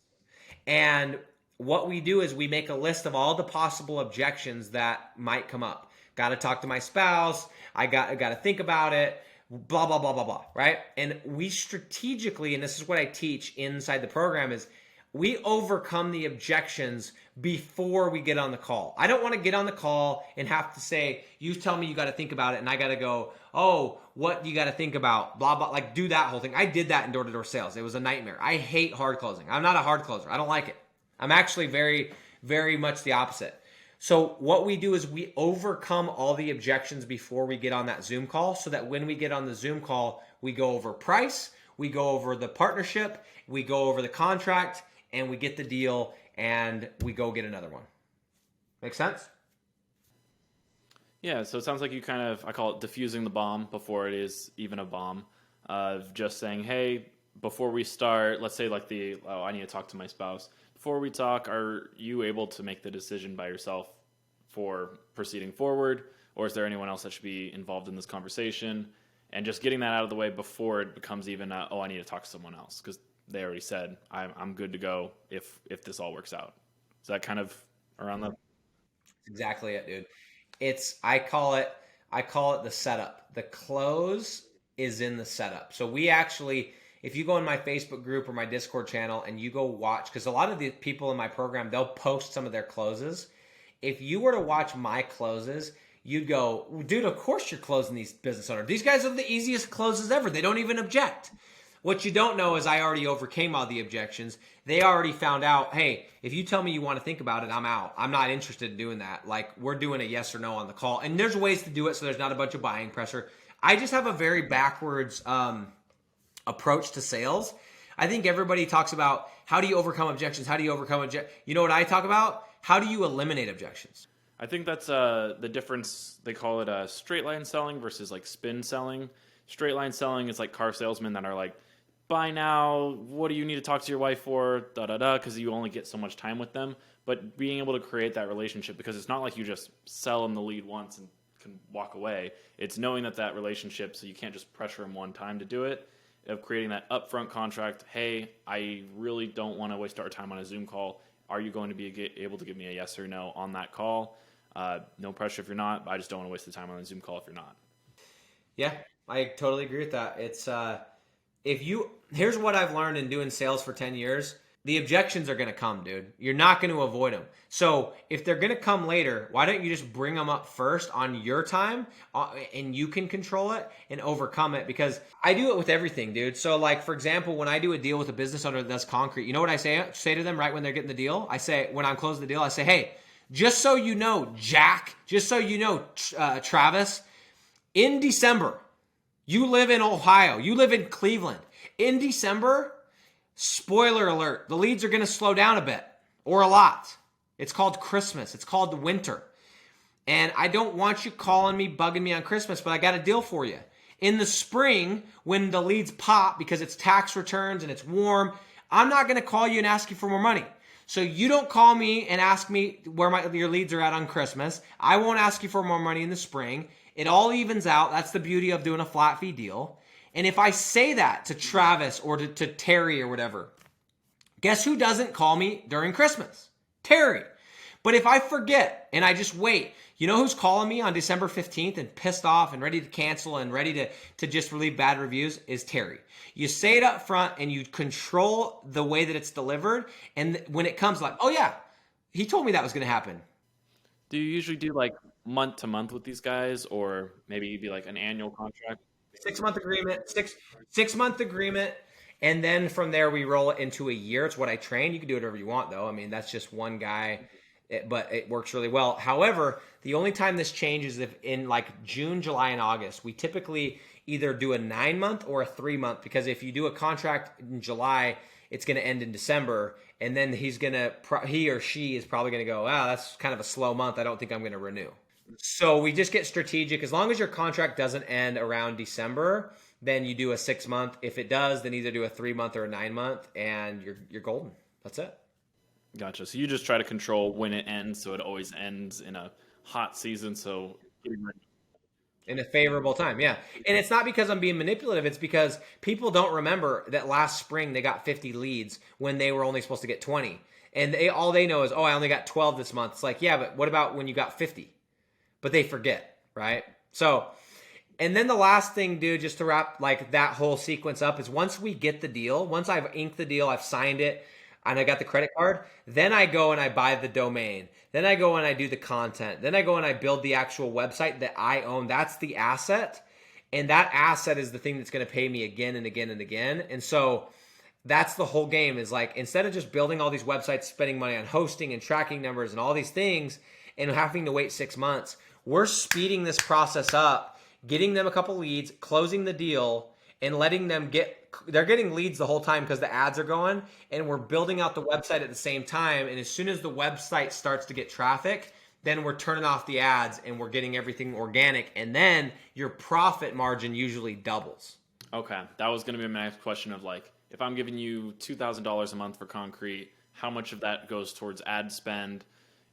And what we do is we make a list of all the possible objections that might come up. Got to talk to my spouse. I got to think about it. Blah, blah, blah, blah, blah, right? And we strategically, and this is what I teach inside the program, is we overcome the objections before we get on the call. I don't want to get on the call and have to say, you tell me you got to think about it, and I got to go, oh, what you got to think about, blah, blah, like do that whole thing. I did that in door-to-door sales. It was a nightmare. I hate hard closing. I'm not a hard closer. I don't like it. I'm actually very, very much the opposite. So what we do is we overcome all the objections before we get on that Zoom call so that when we get on the Zoom call, we go over price, we go over the partnership, we go over the contract, and we get the deal, and we go get another one. Make sense? Yeah, so it sounds like you I call it diffusing the bomb before it is even a bomb. Of just saying, hey, before we start, let's say like I need to talk to my spouse. Before we talk, are you able to make the decision by yourself for proceeding forward? Or is there anyone else that should be involved in this conversation? And just getting that out of the way before it becomes even, I need to talk to someone else. Because they already said, I'm good to go if this all works out. Is that kind of around the... Exactly it, dude. I call it the setup. The close is in the setup. So we actually... If you go in my Facebook group or my Discord channel and you go watch, because a lot of the people in my program, they'll post some of their closes. If you were to watch my closes, you'd go, dude, of course you're closing these business owners. These guys are the easiest closes ever. They don't even object. What you don't know is I already overcame all the objections. They already found out, hey, if you tell me you want to think about it, I'm out. I'm not interested in doing that. Like, we're doing a yes or no on the call. And there's ways to do it so there's not a bunch of buying pressure. I just have a very backwards approach to sales. I think everybody talks about how do you overcome objections? How do you overcome objections? You know what I talk about? How do you eliminate objections? I think that's the difference. They call it straight line selling versus like spin selling. Straight line selling is like car salesmen that are like, buy now, what do you need to talk to your wife for, da da da, because you only get so much time with them. But being able to create that relationship, because it's not like you just sell them the lead once and can walk away. It's knowing that relationship, so you can't just pressure them one time to do it, of creating that upfront contract. Hey, I really don't want to waste our time on a Zoom call. Are you going to be able to give me a yes or no on that call? No pressure if you're not, but I just don't want to waste the time on a Zoom call if you're not. Yeah, I totally agree with that. It's here's what I've learned in doing sales for 10 years. The objections are going to come, dude. You're not going to avoid them. So if they're going to come later, why don't you just bring them up first on your time, and you can control it and overcome it? Because I do it with everything, dude. So like, for example, when I do a deal with a business owner that does concrete, you know what I say to them right when they're getting the deal? I say, when I'm closing the deal, I say, hey, just so you know, Jack, just so you know, Travis, in December, you live in Ohio, you live in Cleveland. In December, spoiler alert, the leads are going to slow down a bit or a lot. It's called Christmas. It's called the winter. And I don't want you calling me, bugging me on Christmas, but I got a deal for you. In the spring, when the leads pop because it's tax returns and it's warm, I'm not going to call you and ask you for more money. So you don't call me and ask me where your leads are at on Christmas. I won't ask you for more money in the spring. It all evens out. That's the beauty of doing a flat fee deal. And if I say that to Travis or to Terry or whatever, guess who doesn't call me during Christmas? Terry. But if I forget and I just wait, you know who's calling me on December 15th and pissed off and ready to cancel and ready to just leave bad reviews? Is Terry. You say it up front and you control the way that it's delivered. And when it comes like, oh yeah, he told me that was going to happen. Do you usually do like month to month with these guys, or maybe you'd be like an annual contract? 6-month agreement, six-month agreement. And then from there, we roll it into a year. It's what I train. You can do whatever you want, though. I mean, that's just one guy, but it works really well. However, the only time this changes if in like June, July, and August, we typically either do a 9-month or a 3-month, because if you do a contract in July, it's going to end in December. And then he or she is probably going to go, wow, that's kind of a slow month. I don't think I'm going to renew. So we just get strategic. As long as your contract doesn't end around December, then you do a 6-month. If it does, then either do a 3-month or a 9-month, and you're golden. That's it. Gotcha. So you just try to control when it ends, so it always ends in a hot season. So In a favorable time, yeah. And it's not because I'm being manipulative. It's because people don't remember that last spring they got 50 leads when they were only supposed to get 20. And all they know is, oh, I only got 12 this month. It's like, yeah, but what about when you got 50? But they forget, right? So, and then the last thing, dude, just to wrap like that whole sequence up, is once we get the deal, once I've inked the deal, I've signed it, and I got the credit card, then I go and I buy the domain. Then I go and I do the content. Then I go and I build the actual website that I own. That's the asset. And that asset is the thing that's going to pay me again and again and again. And so that's the whole game, is like, instead of just building all these websites, spending money on hosting and tracking numbers and all these things and having to wait 6 months, we're speeding this process up, getting them a couple leads, closing the deal, and letting them they're getting leads the whole time because the ads are going, and we're building out the website at the same time. And as soon as the website starts to get traffic, then we're turning off the ads and we're getting everything organic. And then your profit margin usually doubles. Okay. That was going to be my next question of like, if I'm giving you $2,000 a month for concrete, how much of that goes towards ad spend?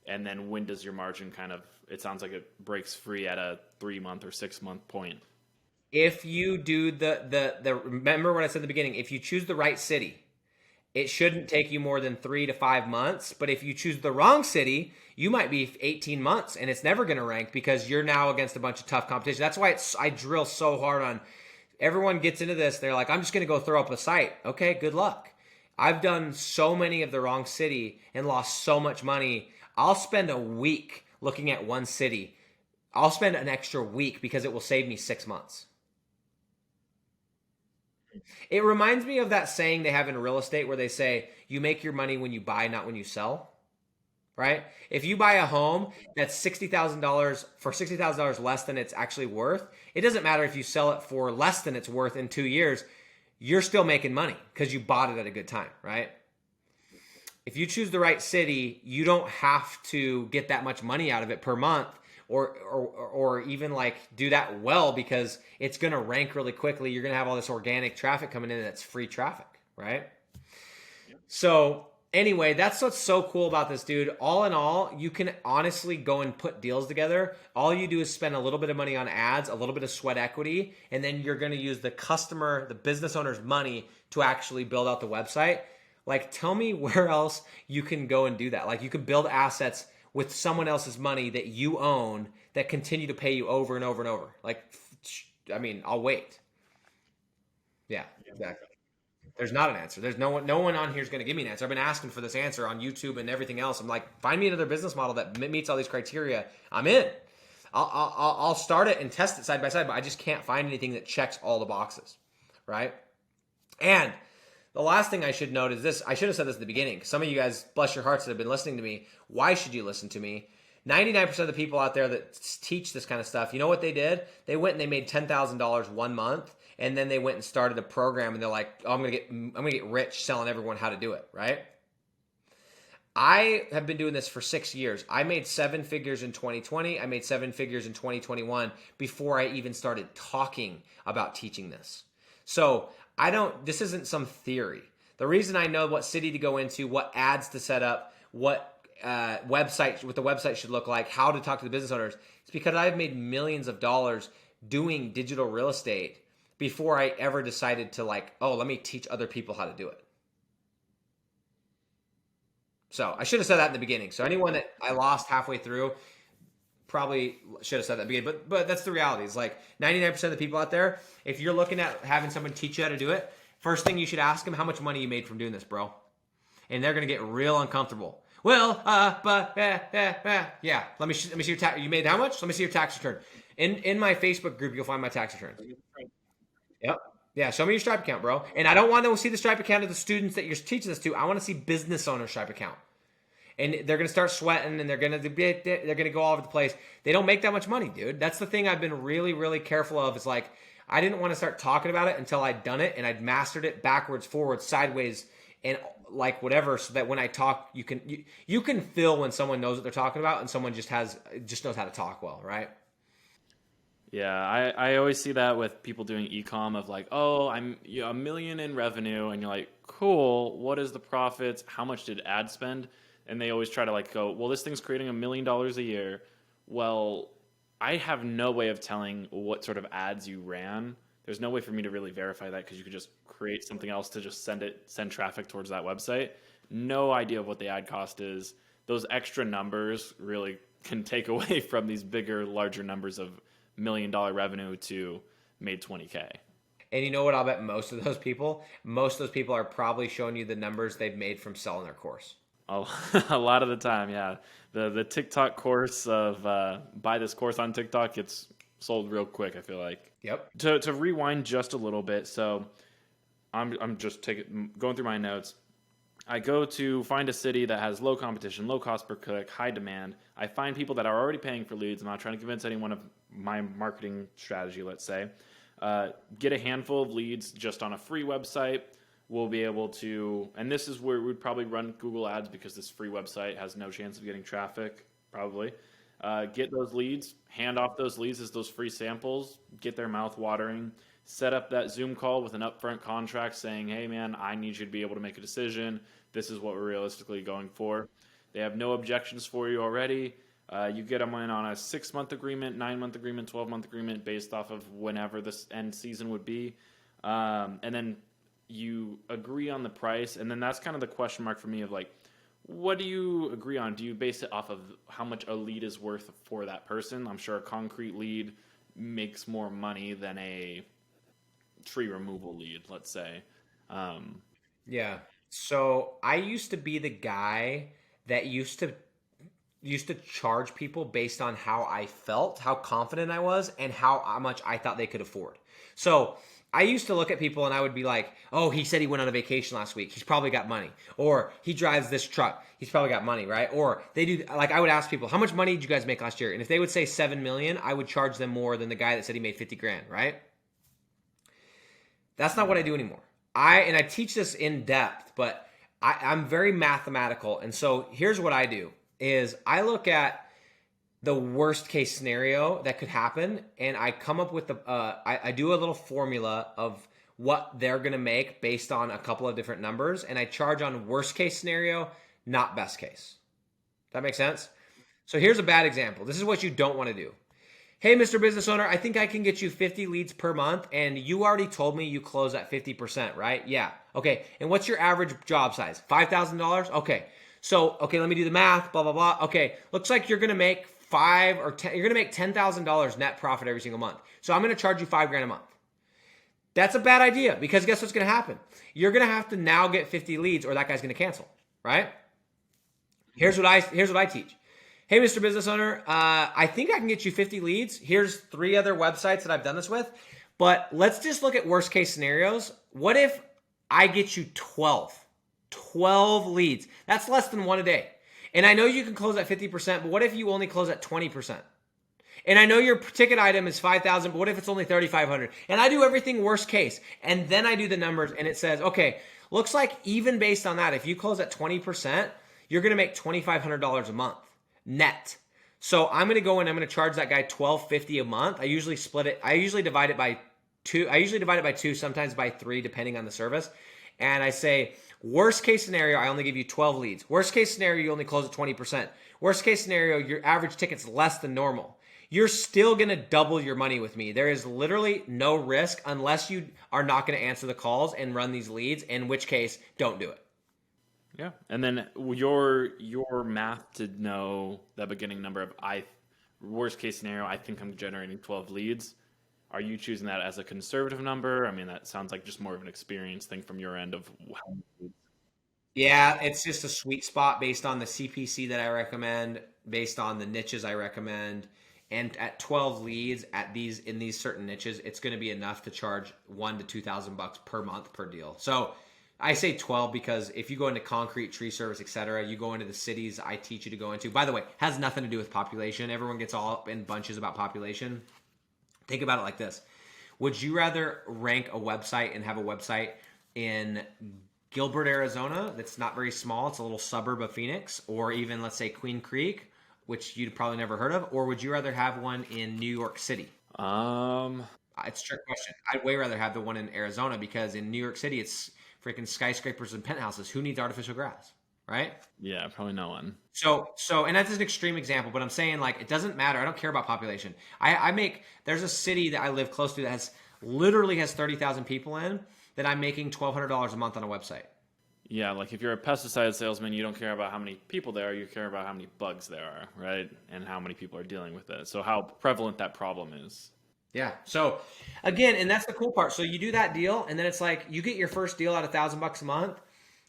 And then when does your margin kind of, it sounds like it breaks free at a 3-month or 6-month point? If you do remember what I said at the beginning, if you choose the right city, it shouldn't take you more than 3 to 5 months. But if you choose the wrong city, you might be 18 months and it's never going to rank because you're now against a bunch of tough competition. That's why I drill so hard on, everyone gets into this. They're like, I'm just going to go throw up a site. Okay, good luck. I've done so many of the wrong city and lost so much money. I'll spend a week looking at one city. I'll spend an extra week because it will save me 6 months. It reminds me of that saying they have in real estate where they say, you make your money when you buy, not when you sell, right? If you buy a home that's $60,000 for $60,000 less than it's actually worth, it doesn't matter if you sell it for less than it's worth in 2 years. you're still making money because you bought it at a good time, right? If you choose the right city, you don't have to get that much money out of it per month or even like do that well because it's going to rank really quickly. You're going to have all this organic traffic coming in that's free traffic, right? So anyway, that's what's so cool about this, dude. All in all, you can honestly go and put deals together. All you do is spend a little bit of money on ads, a little bit of sweat equity, and then you're going to use the customer, the business owner's money to actually build out the website. Like, tell me where else you can go and do that. Like, you can build assets with someone else's money that you own that continue to pay you over and over and over. Like, I mean, I'll wait. Yeah, exactly. There's not an answer. There's no one on here is going to give me an answer. I've been asking for this answer on YouTube and everything else. I'm like, find me another business model that meets all these criteria. I'm in. I'll start it and test it side by side, but I just can't find anything that checks all the boxes, right? And the last thing I should note is this. I should have said this at the beginning. Some of you guys, bless your hearts, that have been listening to me. Why should you listen to me? 99% of the people out there that teach this kind of stuff, you know what they did? They went and they made $10,000 one month, and then they went and started a program, and they're like, "Oh, I'm gonna get rich selling everyone how to do it." Right? I have been doing this for 6 years. I made 7 figures in 2020. I made 7 figures in 2021 before I even started talking about teaching this. So this isn't some theory. The reason I know what city to go into, what ads to set up, what the website should look like, how to talk to the business owners, is because I've made millions of dollars doing digital real estate before I ever decided to let me teach other people how to do it. So I should have said that in the beginning. So anyone that I lost halfway through probably should have said that in the beginning. But that's the reality. It's like 99% of the people out there, if you're looking at having someone teach you how to do it, first thing you should ask them, how much money you made from doing this, bro? And they're going to get real uncomfortable. Well, yeah. Let me see your tax. You made how much? Let me see your tax return. In my Facebook group, you'll find my tax returns. Yep. Yeah, show me your Stripe account, bro. And I don't want to see the Stripe account of the students that you're teaching this to. I want to see business owner Stripe account. And they're going to start sweating, and they're going to go all over the place. They don't make that much money, dude. That's the thing I've been really, really careful of. Is like, I didn't want to start talking about it until I'd done it and I'd mastered it backwards, forwards, sideways, and like whatever, so that when I talk, you can feel when someone knows what they're talking about and someone just knows how to talk well, right? Yeah, I always see that with people doing e-com of like, oh, I'm a million in revenue, and you're like, cool, what is the profits? How much did ad spend? And they always try to like go, well, this thing's creating $1 million a year. Well, I have no way of telling what sort of ads you ran. There's no way for me to really verify that because you could just create something else to just send traffic towards that website. No idea of what the ad cost is. Those extra numbers really can take away from these bigger, larger numbers of $1 million revenue to made 20K. And you know what? I'll bet most of those people are probably showing you the numbers they've made from selling their course. A lot of the time, yeah. The TikTok course of buy this course on TikTok gets sold real quick, I feel like. Yep. To rewind just a little bit, so I'm just going through my notes. I go to find a city that has low competition, low cost per click, high demand. I find people that are already paying for leads. I'm not trying to convince anyone of my marketing strategy, let's say. Get a handful of leads just on a free website. We'll be able to, and this is where we'd probably run Google ads because this free website has no chance of getting traffic, probably. Get those leads, hand off those leads as those free samples, get their mouth watering, set up that Zoom call with an upfront contract saying, hey man, I need you to be able to make a decision. This is what we're realistically going for. They have no objections for you already. You get them in on a 6-month agreement, 9-month agreement, 12-month agreement based off of whenever this end season would be. And then you agree on the price. And then that's kind of the question mark for me of like, what do you agree on? Do you base it off of how much a lead is worth for that person? I'm sure a concrete lead makes more money than a tree removal lead, let's say. Yeah. So I used to be the guy that used to charge people based on how I felt, how confident I was, and how much I thought they could afford. So I used to look at people and I would be like, oh, he said he went on a vacation last week. He's probably got money. Or he drives this truck. He's probably got money, right? Or they do, like I would ask people, how much money did you guys make last year? And if they would say 7 million, I would charge them more than the guy that said he made 50 grand, right? That's not what I do anymore. I teach this in depth, but I'm very mathematical. And so here's what I do is I look at the worst case scenario that could happen, and I come up with I do a little formula of what they're going to make based on a couple of different numbers, and I charge on worst case scenario, not best case. That makes sense? So here's a bad example. This is what you don't want to do. Hey, Mr. Business Owner, I think I can get you 50 leads per month, and you already told me you close at 50%, right? Yeah. Okay. And what's your average job size? $5,000? Okay. So, okay, let me do the math, blah, blah, blah. Okay. Looks like you're going to make you're going to make $10,000 net profit every single month. So I'm going to charge you $5,000 a month. That's a bad idea, because guess what's going to happen? You're going to have to now get 50 leads, or that guy's going to cancel, right? Here's what I teach. Hey, Mr. Business Owner, I think I can get you 50 leads. Here's 3 other websites that I've done this with, but let's just look at worst case scenarios. What if I get you 12 leads? That's less than 1 a day. And I know you can close at 50%, but what if you only close at 20%? And I know your ticket item is 5,000, but what if it's only 3,500? And I do everything worst case. And then I do the numbers, and it says, okay, looks like even based on that, if you close at 20%, you're going to make $2,500 a month net. So I'm going to go in, I'm going to charge that guy $1,250 a month. I usually split it. I usually divide it by 2, sometimes by 3, depending on the service. And I say, worst case scenario, I only give you 12 leads. Worst case scenario, you only close at 20%. Worst case scenario, your average ticket's less than normal. You're still going to double your money with me. There is literally no risk unless you are not going to answer the calls and run these leads, in which case, don't do it. Yeah. And then your math to know the beginning number of worst case scenario, I think I'm generating 12 leads. Are you choosing that as a conservative number? I mean, that sounds like just more of an experience thing from your end of how many leads. Yeah, it's just a sweet spot based on the CPC that I recommend, based on the niches I recommend. And at 12 leads in these certain niches, it's going to be enough to charge $1,000 to $2,000 per month per deal. So I say 12 because if you go into concrete, tree service, etc., you go into the cities I teach you to go into. By the way, has nothing to do with population. Everyone gets all up in bunches about population. Think about it like this. Would you rather rank a website and have a website in Gilbert, Arizona, that's not very small, it's a little suburb of Phoenix, or even, let's say, Queen Creek, which you'd probably never heard of, or would you rather have one in New York City? It's a trick question. I'd way rather have the one in Arizona, because in New York City, it's freaking skyscrapers and penthouses. Who needs artificial grass, right? Yeah, probably no one. So, and that's an extreme example, but I'm saying, like, it doesn't matter. I don't care about population. There's a city that I live close to that literally has 30,000 people in, that I'm making $1,200 a month on a website. Yeah, like if you're a pesticide salesman, you don't care about how many people there are, you care about how many bugs there are, right? And how many people are dealing with it. So how prevalent that problem is. Yeah. So again, and that's the cool part. So you do that deal, and then it's like you get your first deal at $1,000 a month,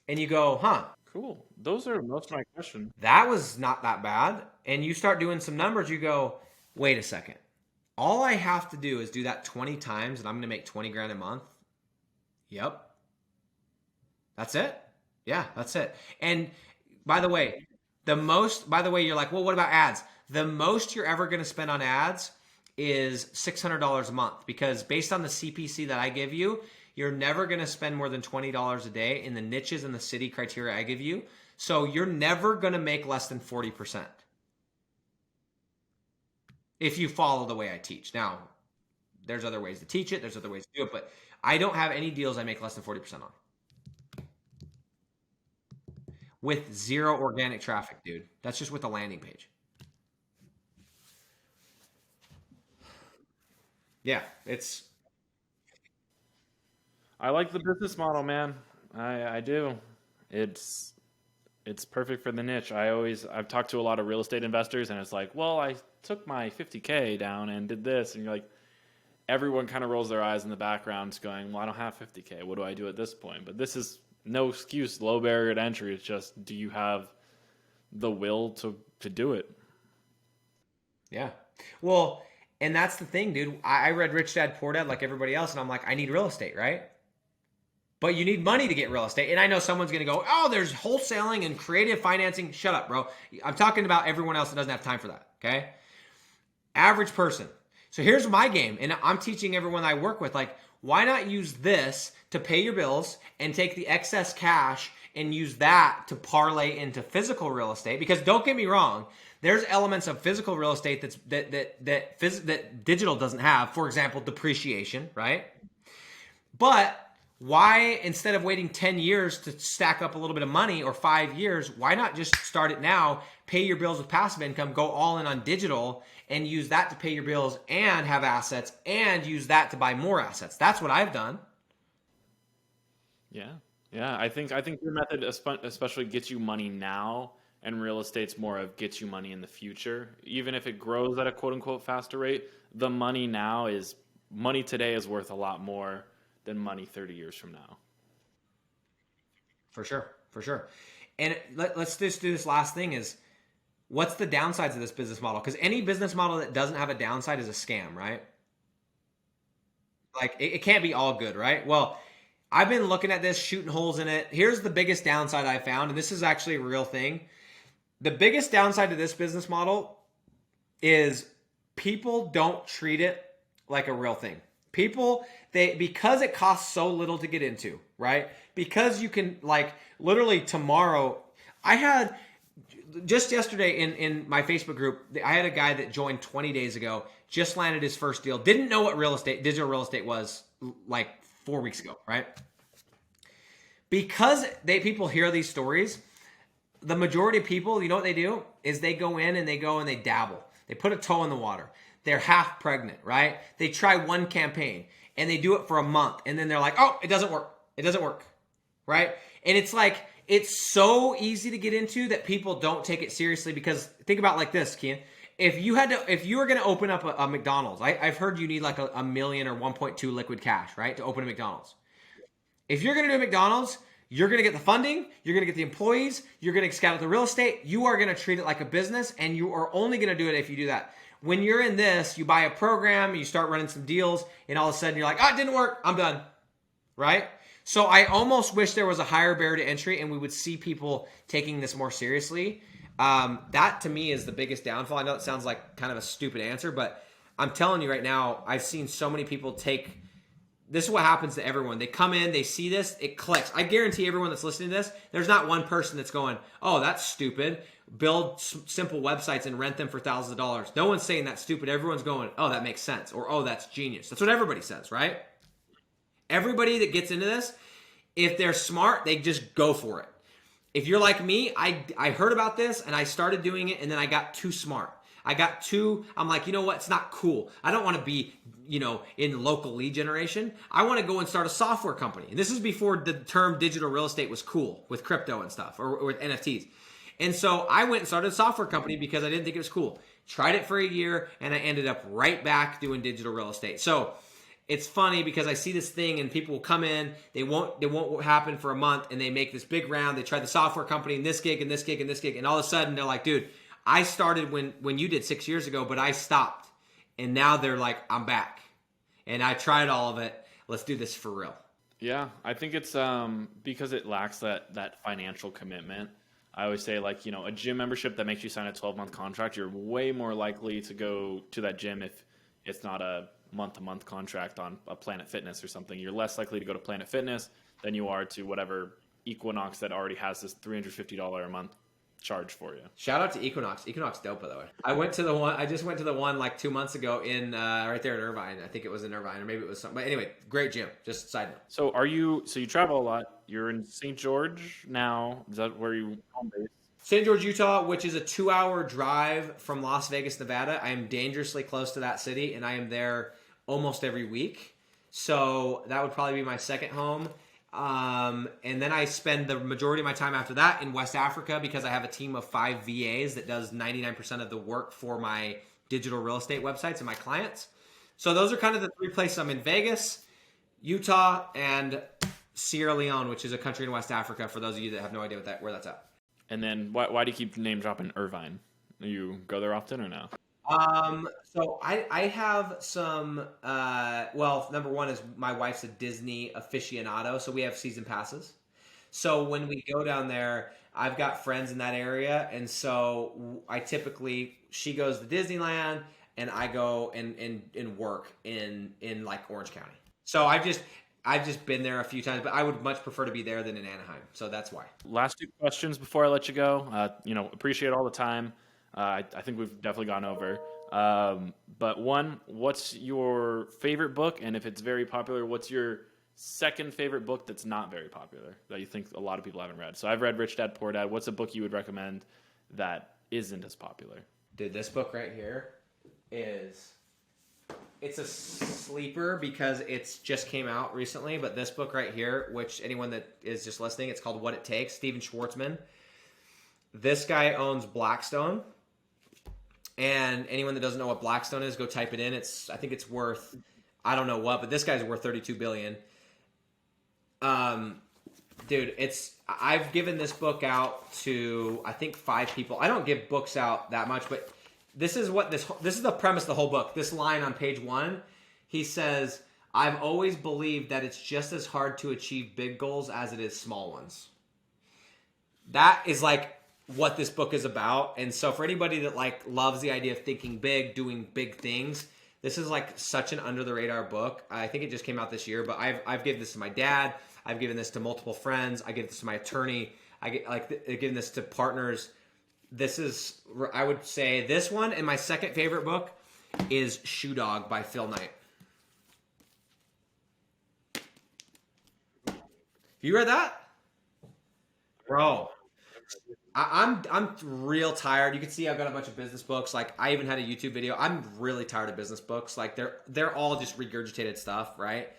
and you go, huh? Cool. Those are most of my questions. That was not that bad. And you start doing some numbers, you go, wait a second. All I have to do is do that 20 times, and I'm going to make 20 grand a month. Yep. That's it. Yeah, that's it. And by the way, you're like, well, what about ads? The most you're ever going to spend on ads is $600 a month, because based on the CPC that I give you, you're never going to spend more than $20 a day in the niches and the city criteria I give you. So you're never going to make less than 40% if you follow the way I teach. Now, there's other ways to teach it. There's other ways to do it, but I don't have any deals I make less than 40% on. With zero organic traffic, dude. That's just with the landing page. Yeah, I like the business model, man. I do. It's perfect for the niche. I've talked to a lot of real estate investors, and it's like, well, I took my 50K down and did this, and you're like, everyone kind of rolls their eyes in the background going, well, I don't have 50K. What do I do at this point? But this is no excuse, low barrier to entry. It's just, do you have the will to do it? Yeah. Well, and that's the thing, dude. I read Rich Dad Poor Dad like everybody else, and I'm like, I need real estate, right? But you need money to get real estate. And I know someone's going to go, oh, there's wholesaling and creative financing. Shut up, bro. I'm talking about everyone else that doesn't have time for that, okay? Average person. So here's my game, and I'm teaching everyone I work with, like, Why not use this to pay your bills and take the excess cash and use that to parlay into physical real estate? Because don't get me wrong, there's elements of physical real estate that digital doesn't have. For example, depreciation, right? But why, instead of waiting 10 years to stack up a little bit of money, or 5 years, why not just start it now, pay your bills with passive income, go all in on digital, and use that to pay your bills and have assets, and use that to buy more assets? That's what I've done. Yeah. Yeah. I think your method especially gets you money now, and real estate's more of gets you money in the future. Even if it grows at a quote unquote faster rate, the money today is worth a lot more than money 30 years from now. For sure, for sure. And let's just do this last thing is, what's the downsides of this business model? Because any business model that doesn't have a downside is a scam, right? Like it can't be all good, right? Well, I've been looking at this, shooting holes in it. Here's the biggest downside I found, and this is actually a real thing. The biggest downside to this business model is people don't treat it like a real thing. People, because it costs so little to get into, right? Because you can, like, literally tomorrow, I had just yesterday in my Facebook group, I had a guy that joined 20 days ago, just landed his first deal, didn't know what digital real estate was like 4 weeks ago, right? Because people hear these stories, the majority of people, you know what they do is they go in and they dabble. They put a toe in the water. They're half pregnant, right? They try one campaign and they do it for a month, and then they're like, oh, it doesn't work. It doesn't work, right? And it's like, it's so easy to get into that people don't take it seriously. Because think about it like this, Kian. If you were going to open up a McDonald's, I've heard you need like a million or 1.2 liquid cash, right? To open a McDonald's. If you're going to do a McDonald's, you're going to get the funding, you're going to get the employees, you're going to scout out the real estate, you are going to treat it like a business, and you are only going to do it if you do that. When you're in this, you buy a program, you start running some deals, and all of a sudden you're like, oh, it didn't work, I'm done, right? So I almost wish there was a higher barrier to entry and we would see people taking this more seriously. That to me is the biggest downfall. I know it sounds like kind of a stupid answer, but I'm telling you right now, I've seen so many people take, this is what happens to everyone. They come in, they see this, it clicks. I guarantee everyone that's listening to this, there's not one person that's going, oh, that's stupid. Build simple websites and rent them for thousands of dollars. No one's saying that's stupid. Everyone's going, oh, that makes sense. Or, oh, that's genius. That's what everybody says, right? Everybody that gets into this, if they're smart, they just go for it. If you're like me, I heard about this and I started doing it, and then I got too smart. I'm like, you know what? It's not cool. I don't want to be, in local lead generation. I want to go and start a software company. And this is before the term digital real estate was cool with crypto and stuff, or with NFTs. And so I went and started a software company because I didn't think it was cool. Tried it for a year, and I ended up right back doing digital real estate. So it's funny because I see this thing and people will come in, they won't happen for a month, and they make this big round. They try the software company and this gig and this gig and this gig, and all of a sudden they're like, dude, I started when you did 6 years ago, but I stopped. And now they're like, I'm back. And I tried all of it. Let's do this for real. Yeah, I think it's because it lacks that financial commitment. I always say, like, a gym membership that makes you sign a 12-month contract, you're way more likely to go to that gym if it's not a month-to-month contract on a Planet Fitness or something. You're less likely to go to Planet Fitness than you are to whatever Equinox that already has this $350 a month charge for you. Shout out to Equinox. Equinox dope, by the way. I just went to the one like 2 months ago in right there in Irvine. I think it was in Irvine, or maybe it was something. But anyway, great gym. Just side note. So you travel a lot. You're in St. George now. Is that where you home base? St. George, Utah, which is a 2-hour drive from Las Vegas, Nevada. I am dangerously close to that city, and I am there almost every week. So that would probably be my second home. And then I spend the majority of my time after that in West Africa because I have a team of 5 VAs that does 99% of the work for my digital real estate websites and my clients. So those are kind of the 3 places I'm in: Vegas, Utah, and Sierra Leone, which is a country in West Africa, for those of you that have no idea where that's at. And then why do you keep name dropping Irvine? You go there often or no? So I have some, number one is my wife's a Disney aficionado, so we have season passes. So when we go down there, I've got friends in that area, and so she goes to Disneyland, and I go and work in like Orange County. So I've just been there a few times, but I would much prefer to be there than in Anaheim. So that's why. Last two questions before I let you go. Appreciate all the time. I think we've definitely gone over. But one, what's your favorite book? And if it's very popular, what's your second favorite book that's not very popular that you think a lot of people haven't read? So I've read Rich Dad Poor Dad. What's a book you would recommend that isn't as popular? Dude, this book right here is it's a sleeper because it's just came out recently, but this book right here, which anyone that is just listening, it's called What It Takes, Steven Schwartzman. This guy owns Blackstone. And anyone that doesn't know what Blackstone is, go type it in. I think it's worth, I don't know what, but this guy's worth 32 billion. Dude, I've given this book out to I think 5 people. I don't give books out that much, but this is the premise of the whole book. This line on page 1, he says, "I've always believed that it's just as hard to achieve big goals as it is small ones." That is like what this book is about. And so for anybody that like loves the idea of thinking big, doing big things, this is like such an under the radar book. I think it just came out this year, but I've given this to my dad. I've given this to multiple friends. I give this to my attorney. I've given this to partners. I would say this one, and my second favorite book is Shoe Dog by Phil Knight. You read that? Bro, I'm real tired. You can see I've got a bunch of business books. Like I even had a YouTube video. I'm really tired of business books. Like they're all just regurgitated stuff, right?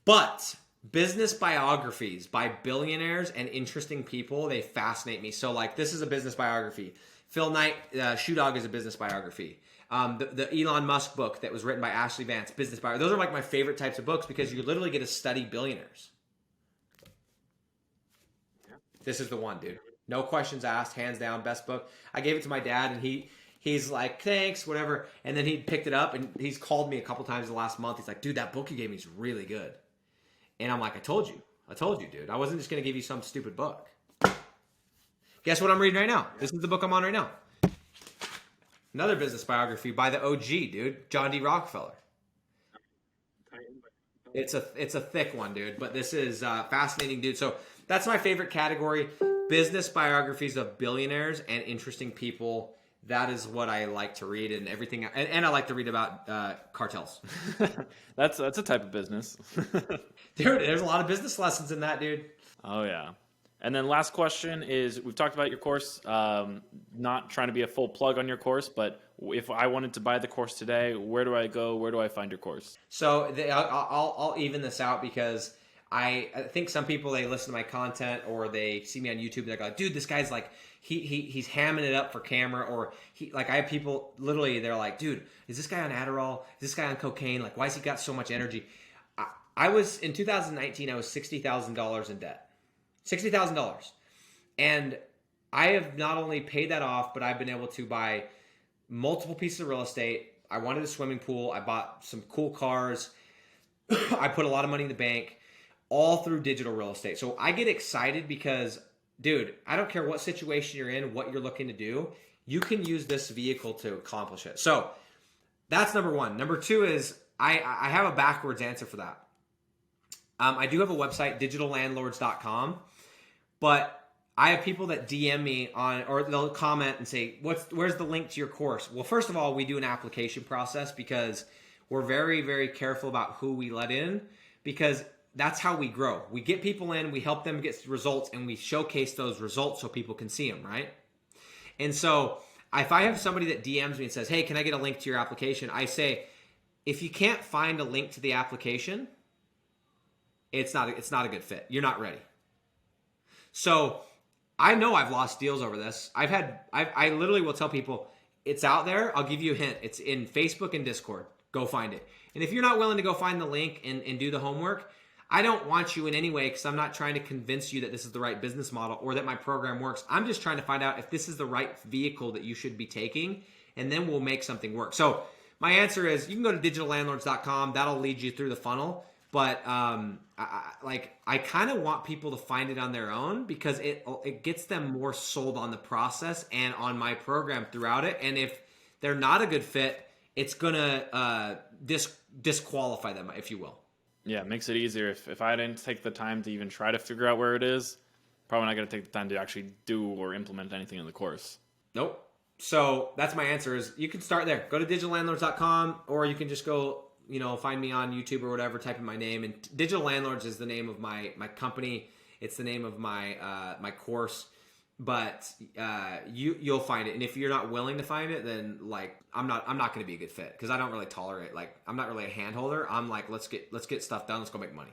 But business biographies by billionaires and interesting people, they fascinate me. So like this is a business biography. Phil Knight, Shoe Dog is a business biography. The Elon Musk book that was written by Ashley Vance, business biography. Those are like my favorite types of books because you literally get to study billionaires. This is the one, dude. No questions asked, hands down, best book. I gave it to my dad, and he's like, thanks, whatever. And then he picked it up, and he's called me a couple times in the last month. He's like, dude, that book you gave me is really good. And I'm like, I told you, dude. I wasn't just going to give you some stupid book. Guess what I'm reading right now? This is the book I'm on right now. Another business biography by the OG, dude, John D. Rockefeller. It's a thick one, dude, but this is fascinating, dude. So that's my favorite category. Business biographies of billionaires and interesting people. That is what I like to read, and everything. And I like to read about cartels. That's a type of business. Dude, there's a lot of business lessons in that, dude. Oh yeah. And then last question is, we've talked about your course, not trying to be a full plug on your course, but if I wanted to buy the course today, where do I go? Where do I find your course? So I'll even this out because I think some people, they listen to my content or they see me on YouTube and they're like, dude, this guy's like, he's hamming it up for camera, or I have people literally, they're like, dude, is this guy on Adderall? Is this guy on cocaine? Like, why has he got so much energy? I was, in 2019, I was $60,000 in debt. $60,000. And I have not only paid that off, but I've been able to buy multiple pieces of real estate. I wanted a swimming pool. I bought some cool cars. I put a lot of money in the bank, all through digital real estate. So I get excited because, dude, I don't care what situation you're in, what you're looking to do, you can use this vehicle to accomplish it. So that's number one. Number two is I have a backwards answer for that. I do have a website, digitallandlords.com, but I have people that DM me on, or they'll comment and say, where's the link to your course? Well, first of all, we do an application process because we're very, very careful about who we let in, because that's how we grow. We get people in, we help them get results, and we showcase those results so people can see them, right? And so if I have somebody that DMs me and says, hey, can I get a link to your application? I say, if you can't find a link to the application, it's not a good fit. You're not ready. So I know I've lost deals over this. I literally will tell people, it's out there. I'll give you a hint. It's in Facebook and Discord. Go find it. And if you're not willing to go find the link and do the homework, I don't want you in any way, because I'm not trying to convince you that this is the right business model or that my program works. I'm just trying to find out if this is the right vehicle that you should be taking, and then we'll make something work. So my answer is, you can go to digitallandlords.com. That'll lead you through the funnel. But I kind of want people to find it on their own, because it gets them more sold on the process and on my program throughout it. And if they're not a good fit, it's gonna disqualify them, if you will. Yeah, it makes it easier. If I didn't take the time to even try to figure out where it is, probably not going to take the time to actually do or implement anything in the course. Nope. So that's my answer is you can start there. Go to digitallandlords.com, or you can just go, find me on YouTube or whatever, type in my name. And Digital Landlords is the name of my company. It's the name of my my course. But you'll find it. And if you're not willing to find it, then like I'm not going to be a good fit because I don't really tolerate, like I'm not really a hand holder. I'm like let's get stuff done. Let's go make money.